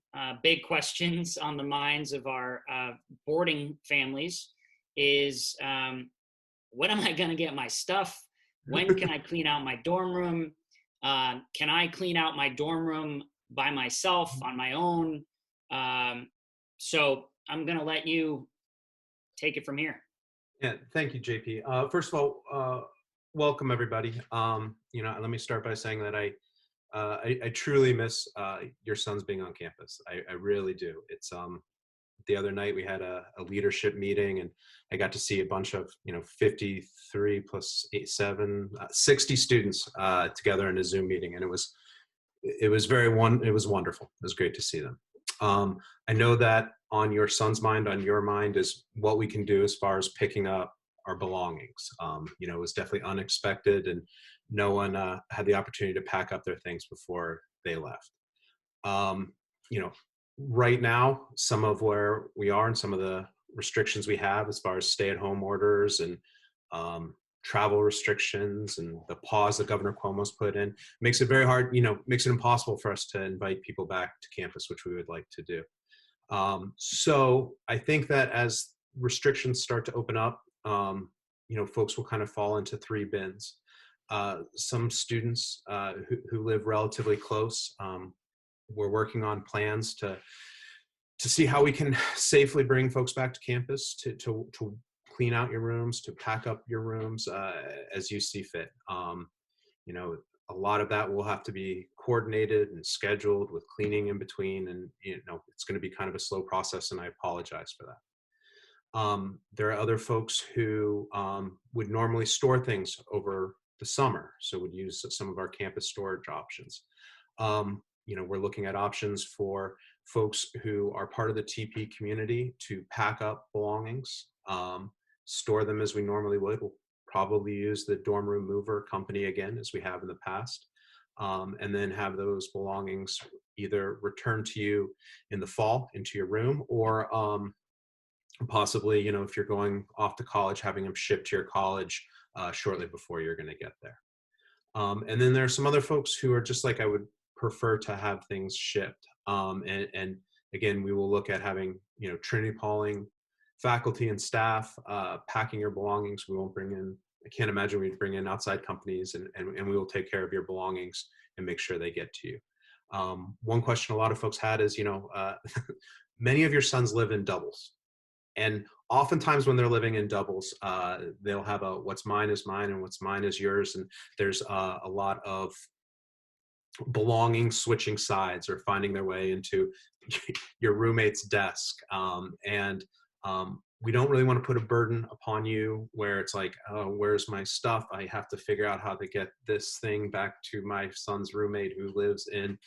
big questions on the minds of our boarding families is, when am I going to get my stuff? When can I clean out my dorm room? Can I clean out my dorm room by myself on my own? So I'm going to let you take it from here. Yeah, thank you, JP. First of all, welcome everybody. Let me start by saying that I truly miss your sons being on campus. I really do. It's the other night we had a leadership meeting, and I got to see a bunch of 53 plus 60 students together in a Zoom meeting, and it was wonderful. It was great to see them. I know that on your son's mind, on your mind, is what we can do as far as picking up our belongings. It was definitely unexpected, and no one had the opportunity to pack up their things before they left. Right now, some of where we are and some of the restrictions we have as far as stay-at-home orders and travel restrictions and the pause that Governor Cuomo's put in makes it very hard, makes it impossible for us to invite people back to campus, which we would like to do. So I think that as restrictions start to open up, folks will kind of fall into three bins. Some students who live relatively close, we're working on plans to see how we can safely bring folks back to campus to clean out your rooms, to pack up your rooms as you see fit. A lot of that will have to be coordinated and scheduled with cleaning in between, and it's going to be kind of a slow process, and I apologize for that. There are other folks who would normally store things over the summer, so would use some of our campus storage options. We're looking at options for folks who are part of the TP community to pack up belongings, store them as we normally would. We'll probably use the dorm room mover company again, as we have in the past, and then have those belongings either returned to you in the fall into your room, or possibly, you know, if you're going off to college, having them shipped to your college shortly before you're going to get there. And then there are some other folks who are just like, I would prefer to have things shipped. And again, we will look at having, you know, Trinity-Pawling faculty and staff packing your belongings. We won't bring in, I can't imagine we'd bring in outside companies, and we will take care of your belongings and make sure they get to you. One question a lot of folks had is, you know, many of your sons live in doubles. And oftentimes when they're living in doubles, they'll have a what's mine is mine and what's mine is yours. And there's a lot of belonging switching sides or finding their way into your roommate's desk. We don't really want to put a burden upon you where it's like, oh, where's my stuff? I have to figure out how to get this thing back to my son's roommate who lives in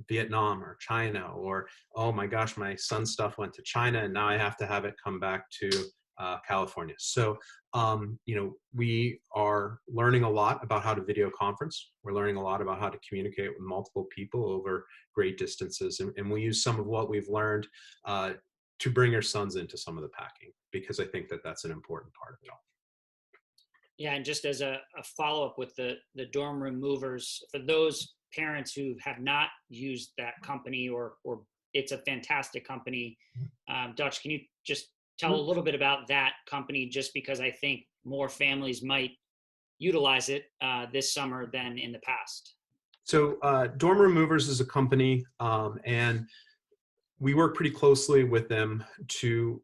Vietnam or China, or, oh my gosh, my son's stuff went to China and now I have to have it come back to California. So, you know, we are learning a lot about how to video conference. We're learning a lot about how to communicate with multiple people over great distances. And we use some of what we've learned to bring your sons into some of the packing, because I think that that's an important part of it all. Yeah, and just as a follow-up with the dorm room movers, for those parents who have not used that company, or it's a fantastic company, Dutch, can you just tell a little bit about that company, just because I think more families might utilize it this summer than in the past? So Dorm Room Movers is a company, and we work pretty closely with them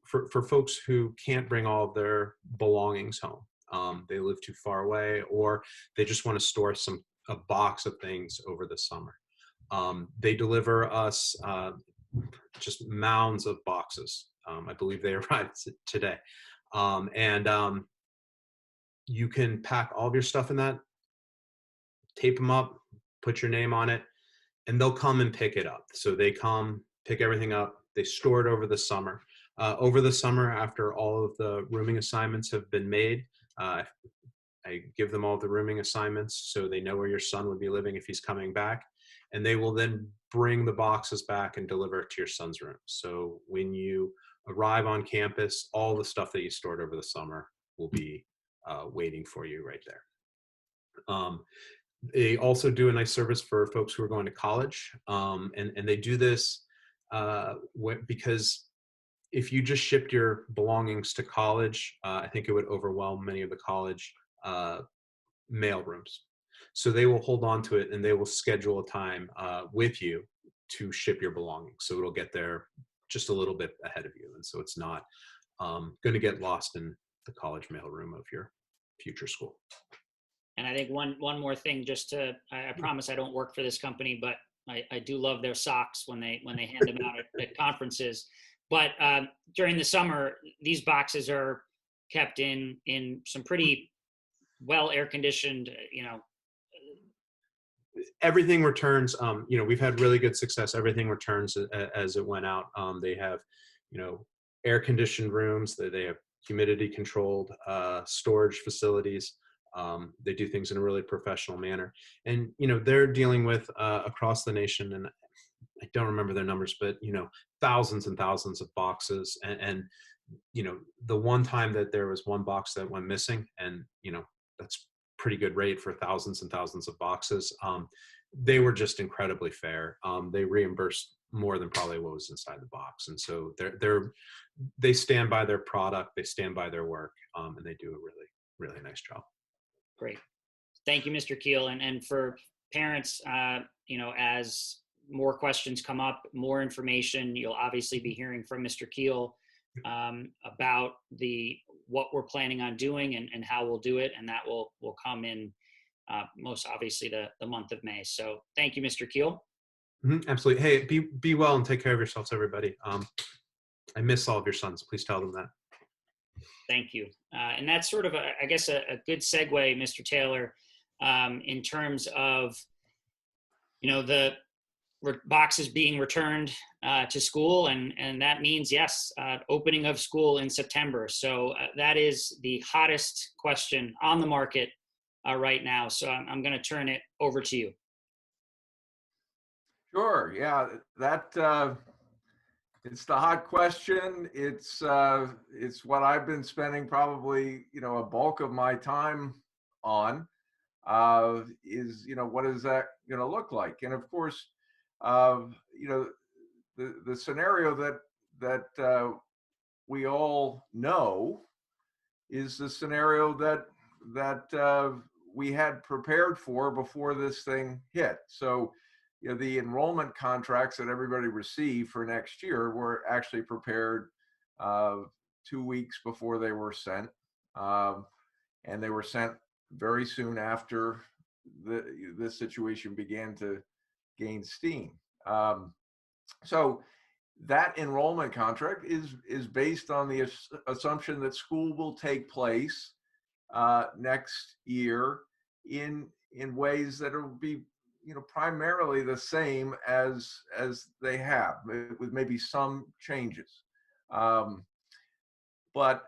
for folks who can't bring all of their belongings home. They live too far away, or they just want to store a box of things over the summer. They deliver us just mounds of boxes. I believe they arrived today. You can pack all of your stuff in that, tape them up, put your name on it, and they'll come and pick it up. So they come, pick everything up, they store it over the summer. Over the summer, after all of the rooming assignments have been made, I give them all the rooming assignments so they know where your son would be living if he's coming back. And they will then bring the boxes back and deliver it to your son's room. So when you arrive on campus, all the stuff that you stored over the summer will be waiting for you right there. They also do a nice service for folks who are going to college. And they do this because if you just shipped your belongings to college, I think it would overwhelm many of the college mail rooms. So they will hold on to it and they will schedule a time with you to ship your belongings. So it'll get there just a little bit ahead of you. And so it's not going to get lost in the college mail room of your future school. And I think one more thing, I promise I don't work for this company, but I do love their socks when they hand them out at conferences. But during the summer, these boxes are kept in some pretty well air-conditioned, everything returns. We've had really good success. Everything returns as it went out. They have, air-conditioned rooms. They have humidity-controlled storage facilities. They do things in a really professional manner. And, they're dealing with across the nation, and I don't remember their numbers, but, thousands and thousands of boxes. And the one time that there was one box that went missing, and, that's pretty good rate for thousands and thousands of boxes. They were just incredibly fair. They reimbursed more than probably what was inside the box. And so they stand by their product, they stand by their work, and they do a really, really nice job. Great. Thank you, Mr. Keel. And for parents, as more questions come up, more information, you'll obviously be hearing from Mr. Keel about what we're planning on doing and how we'll do it. And that will come in most obviously the month of May. So thank you, Mr. Keel. Mm-hmm, absolutely. Hey, be well and take care of yourselves, everybody. I miss all of your sons. Please tell them that. Thank you. And that's sort of, I guess, a good segue, Mr. Taylor, in terms of, the boxes being returned to school. And that means, yes, opening of school in September. So that is the hottest question on the market right now. So I'm going to turn it over to you. Sure. Yeah, that It's the hot question. It's what I've been spending probably, a bulk of my time on, is, what is that going to look like? And of course, you know, the scenario that we all know is the scenario that we had prepared for before this thing hit. So, the enrollment contracts that everybody received for next year were actually prepared 2 weeks before they were sent, and they were sent very soon after this situation began to gain steam. So that enrollment contract is based on the assumption that school will take place next year in ways that will be, primarily the same as they have, with maybe some changes. But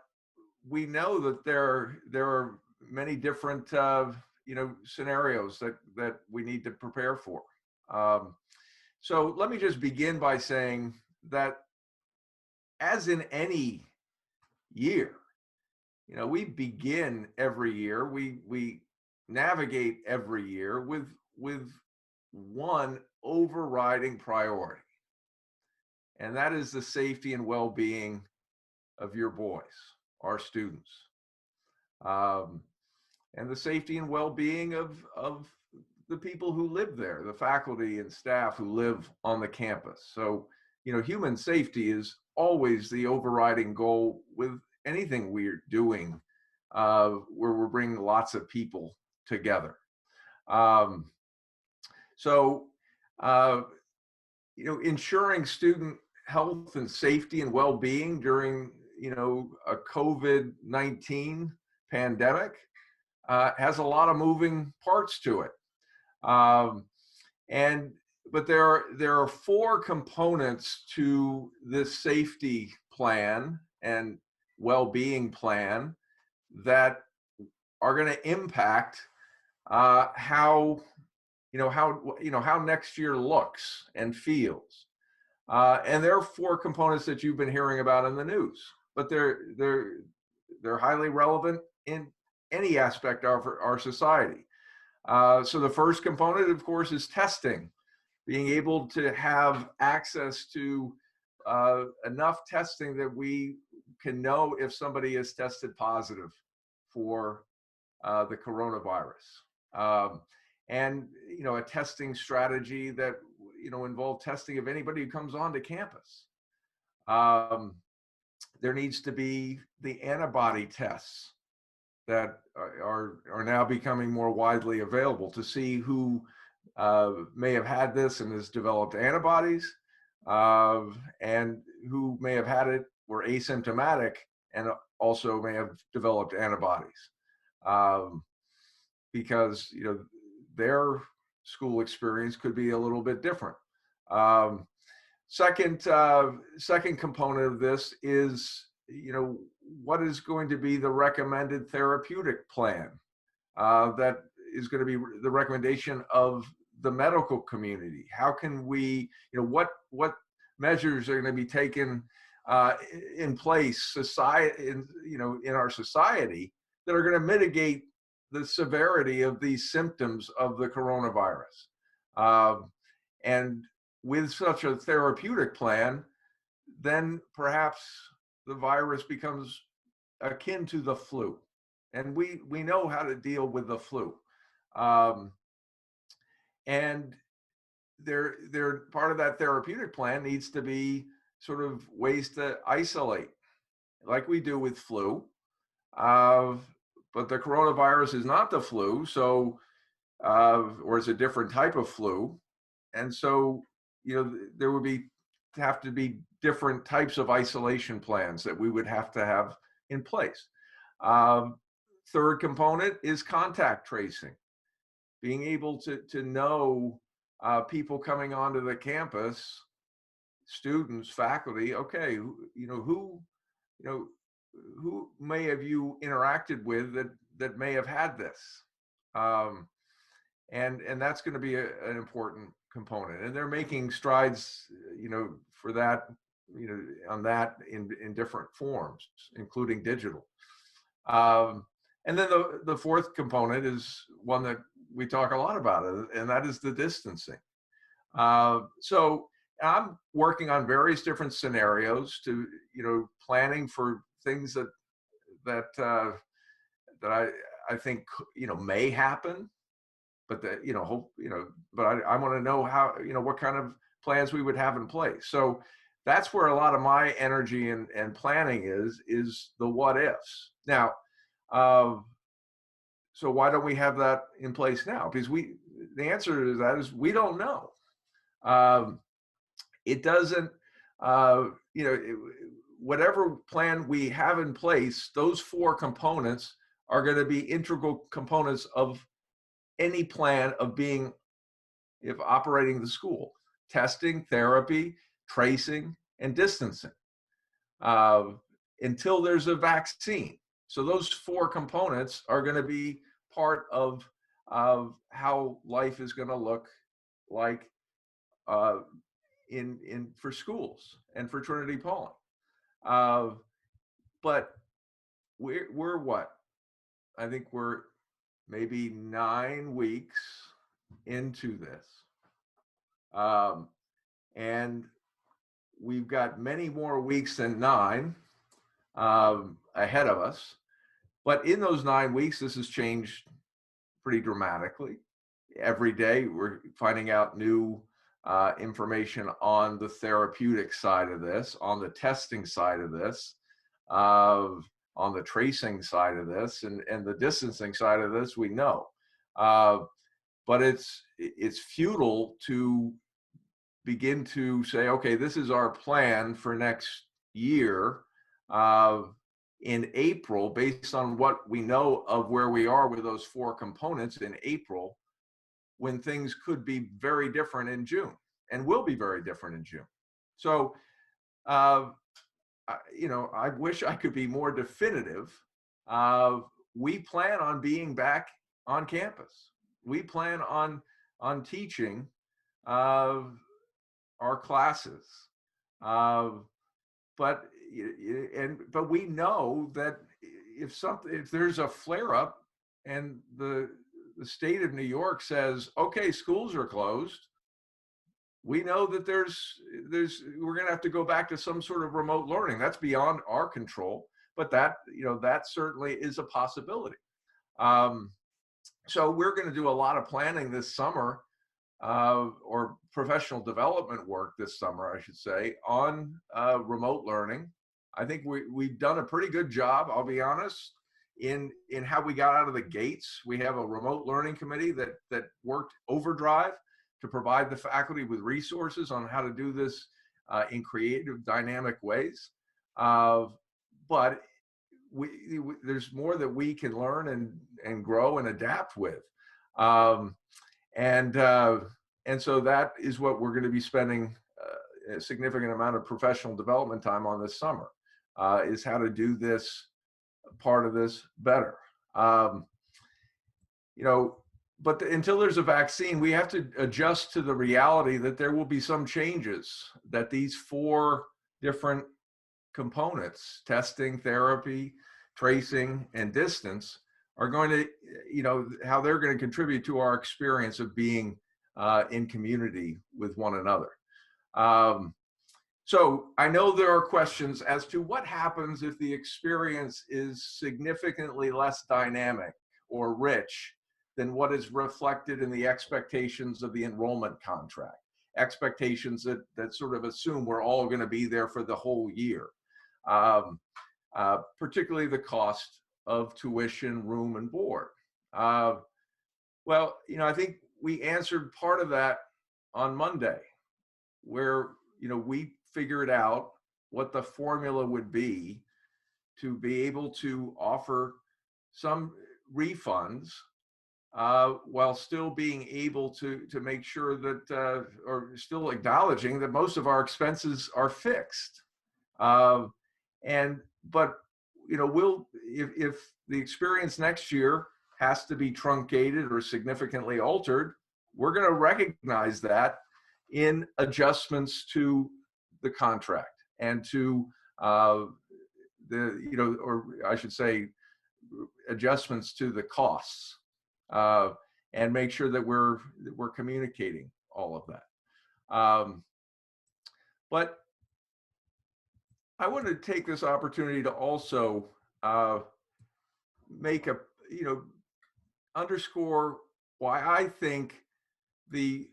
we know that there are many different scenarios that we need to prepare for. So let me just begin by saying that, as in any year, we begin every year, we navigate every year with one overriding priority, and that is the safety and well-being of your boys, our students, and the safety and well-being of the people who live there, the faculty and staff who live on the campus. So, human safety is always the overriding goal with anything we're doing, where we're bringing lots of people together. Ensuring student health and safety and well-being during, a COVID-19 pandemic has a lot of moving parts to it. But there are 4 components to this safety plan and well-being plan that are going to impact how next year looks and feels. And there are 4 components that you've been hearing about in the news, but they're highly relevant in any aspect of our society. So the first component, of course, is testing. Being able to have access to enough testing that we can know if somebody is tested positive for the coronavirus. And, a testing strategy that, involve testing of anybody who comes onto campus. There needs to be the antibody tests that are now becoming more widely available to see who may have had this and has developed antibodies, and who may have had it, were asymptomatic, and also may have developed antibodies, because their school experience could be a little bit different. Second component of this is, what is going to be the recommended therapeutic plan that is going to be the recommendation of the medical community. How can we, what measures are going to be taken in place in our society that are going to mitigate the severity of these symptoms of the coronavirus. And with such a therapeutic plan, then perhaps the virus becomes akin to the flu. And we know how to deal with the flu. And part of that therapeutic plan needs to be sort of ways to isolate, like we do with flu. But the coronavirus is not the flu, so or it's a different type of flu, and so there would have to be different types of isolation plans that we would have to have in place. Third component is contact tracing, being able to know people coming onto the campus, students, faculty. Okay, who may have you interacted with that may have had this, and that's going to be an important component. And they're making strides, for that on that in different forms, including digital. And then the fourth component is one that we talk a lot about, and that is the distancing. So I'm working on various different scenarios to, planning for things that I think, may happen, but that, hope, but I want to know how, what kind of plans we would have in place. So that's where a lot of my energy and planning is the what ifs. Now, so why don't we have that in place now? Because the answer to that is we don't know. It doesn't, whatever plan we have in place, those four components are going to be integral components of any plan of if operating the school: testing, therapy, tracing, and distancing, until there's a vaccine. So those four components are going to be part of how life is going to look like for schools and for Trinity-Pawling. But we're what? I think we're maybe 9 weeks into this. And we've got many more weeks than 9 ahead of us. But in those 9 weeks, this has changed pretty dramatically. Every day, we're finding out new information on the therapeutic side of this, on the testing side of this, on the tracing side of this, and the distancing side of this, we know. But it's futile to begin to say, okay, this is our plan for next year in April, based on what we know of where we are with those four components in April, when things could be very different in June and will be very different in June. So, I wish I could be more definitive. We plan on being back on campus. We plan on teaching our classes. But we know that if there's a flare up and the state of New York says, okay, schools are closed, we know that we're going to have to go back to some sort of remote learning. That's beyond our control, but that certainly is a possibility. So we're going to do a lot of planning this summer, or professional development work this summer, I should say, on remote learning. I think we've done a pretty good job, I'll be honest, in how we got out of the gates. We have a remote learning committee that worked overdrive to provide the faculty with resources on how to do this in creative, dynamic ways. But there's more that we can learn and grow and adapt with. And so that is what we're going to be spending a significant amount of professional development time on this summer, is how to do this part of this better. But until there's a vaccine, we have to adjust to the reality that there will be some changes, that these four different components, testing, therapy, tracing, and distance, are going to, how they're going to contribute to our experience of being in community with one another. So I know there are questions as to what happens if the experience is significantly less dynamic or rich than what is reflected in the expectations of the enrollment contract, expectations that sort of assume we're all going to be there for the whole year, particularly the cost of tuition, room, and board. Well, I think we answered part of that on Monday, where, we figured out what the formula would be to be able to offer some refunds while still being able to make sure that, or still acknowledging that most of our expenses are fixed. But if the experience next year has to be truncated or significantly altered, we're going to recognize that in adjustments to the contract and to or I should say, adjustments to the costs, and make sure that we're communicating all of that. But I want to take this opportunity to also make underscore why I think the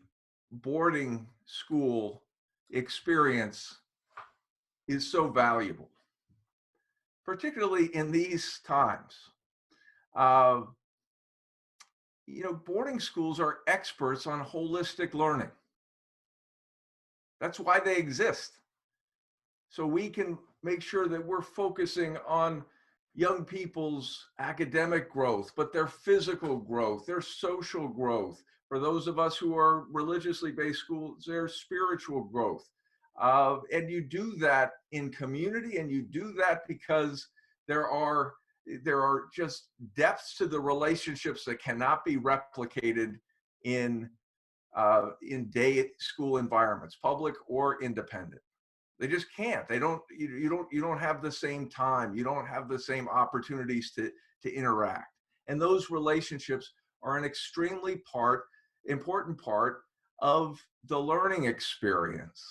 boarding school experience is so valuable, particularly in these times. Boarding schools are experts on holistic learning. That's why they exist. So we can make sure that we're focusing on young people's academic growth, but their physical growth, their social growth. For those of us who are religiously based schools, their spiritual growth. And you do that in community, and you do that because there are just depths to the relationships that cannot be replicated in day school environments, public or independent. They just can't. They don't. You don't have the same time. You don't have the same opportunities to interact. And those relationships are an extremely important part of the learning experience.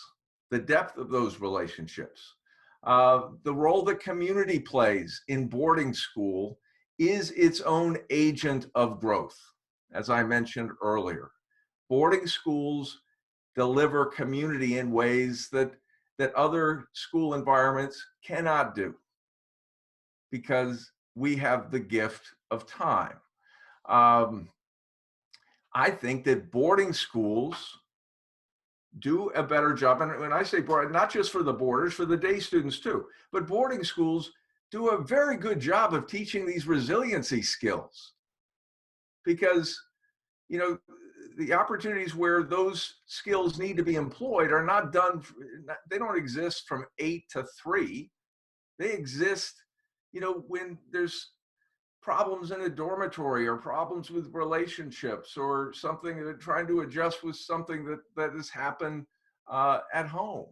The depth of those relationships, the role that community plays in boarding school is its own agent of growth. As I mentioned earlier, boarding schools deliver community in ways that other school environments cannot do, because we have the gift of time. I think that boarding schools do a better job, and when I say board, not just for the boarders, for the day students too, but boarding schools do a very good job of teaching these resiliency skills, because the opportunities where those skills need to be employed are not done, they don't exist from 8 to 3. They exist, when there's problems in a dormitory, or problems with relationships, or something that trying to adjust with something that has happened at home.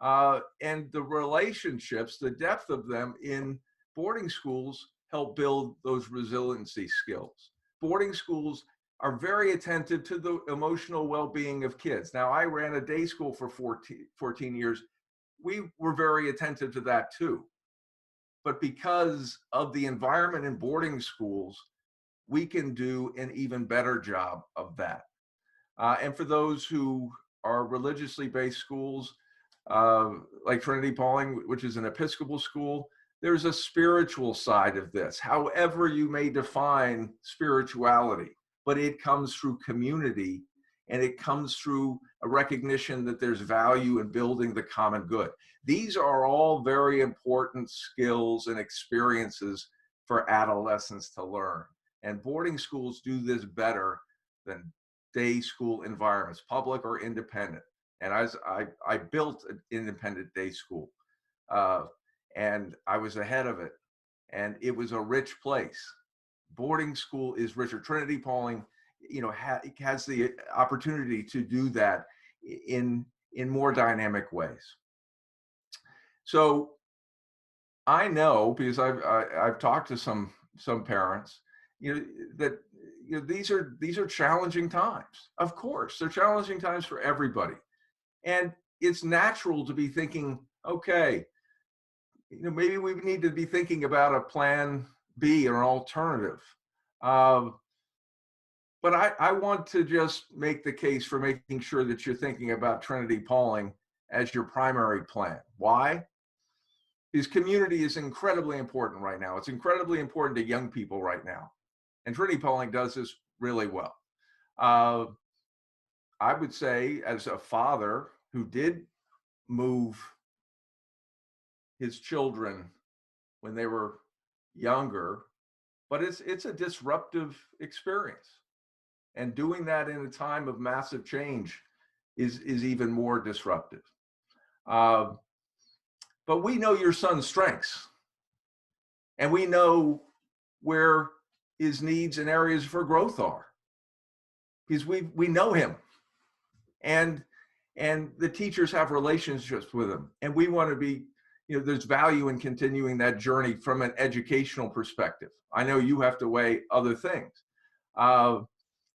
And the relationships, the depth of them in boarding schools help build those resiliency skills. Boarding schools are very attentive to the emotional well-being of kids. Now, I ran a day school for 14 years. We were very attentive to that too. But because of the environment in boarding schools, we can do an even better job of that. And for those who are religiously based schools, like Trinity-Pawling, which is an Episcopal school, there's a spiritual side of this, however you may define spirituality. But it comes through community, and it comes through a recognition that there's value in building the common good. These are all very important skills and experiences for adolescents to learn. And boarding schools do this better than day school environments, public or independent. And I built an independent day school, and I was ahead of it, and it was a rich place. Boarding school is richer. Trinity-Pawling, has the opportunity to do that in more dynamic ways. So I know, because I've talked to some parents, that these are challenging times. Of course, they're challenging times for everybody, and it's natural to be thinking, okay, maybe we need to be thinking about a plan B or an alternative. But I want to just make the case for making sure that you're thinking about Trinity-Pawling as your primary plan. Why? Because community is incredibly important right now. It's incredibly important to young people right now. And Trinity-Pawling does this really well. I would say, as a father who did move his children when they were younger, but it's a disruptive experience. And doing that in a time of massive change is even more disruptive. But we know your son's strengths, and we know where his needs and areas for growth are, because we know him. And and the teachers have relationships with them. And we want to be, there's value in continuing that journey from an educational perspective. I know you have to weigh other things.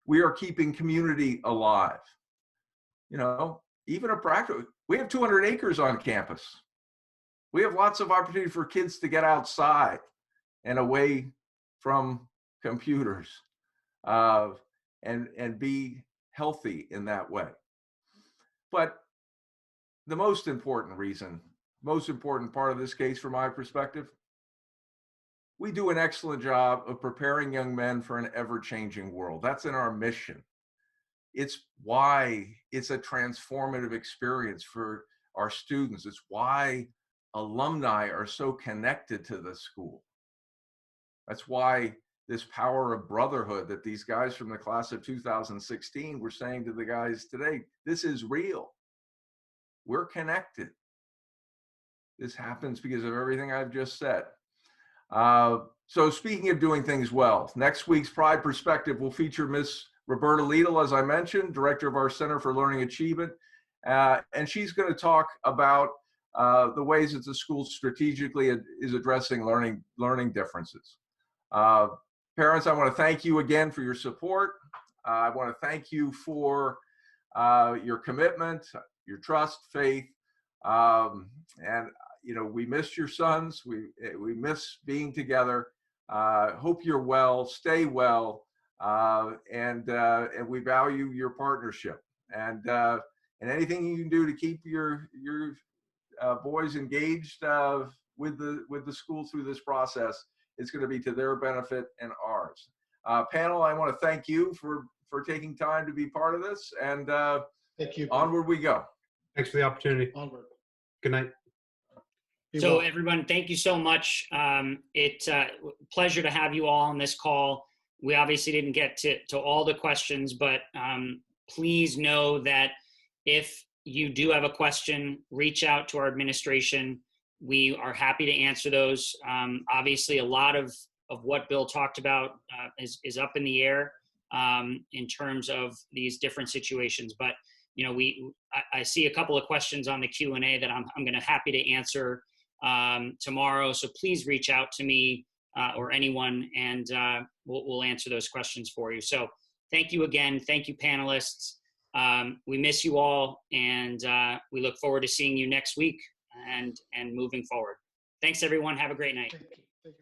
We are keeping community alive. Even a practical, we have 200 acres on campus. We have lots of opportunity for kids to get outside and away from computers and be healthy in that way. But the most important part of this case from my perspective, we do an excellent job of preparing young men for an ever-changing world. That's in our mission. It's why it's a transformative experience for our students. It's why alumni are so connected to the school. That's why this power of brotherhood that these guys from the class of 2016 were saying to the guys today, this is real. We're connected. This happens because of everything I've just said. So speaking of doing things well, next week's Pride Perspective will feature Miss Roberta Liedl, as I mentioned, director of our Center for Learning Achievement. And she's going to talk about the ways that the school strategically is addressing learning differences. Parents, I want to thank you again for your support. I want to thank you for your commitment, your trust, faith, and we miss your sons. We miss being together. Hope you're well. Stay well, and we value your partnership. And anything you can do to keep your boys engaged with the school through this process, it's going to be to their benefit and ours. Panel, I want to thank you for taking time to be part of this, and Thank you. onward we go. Thanks for the opportunity. Onward. Good night. So everyone, thank you so much. It's a pleasure to have you all on this call. We obviously didn't get to all the questions, but please know that if you do have a question, reach out to our administration. We are happy to answer those. Obviously, a lot of what Bill talked about is up in the air in terms of these different situations. But I see a couple of questions on the Q&A that I'm going to happy to answer tomorrow. So please reach out to me or anyone, and we'll answer those questions for you. So thank you again. Thank you, panelists. We miss you all, and we look forward to seeing you next week and moving forward. Thanks, everyone. Have a great night. Thank you.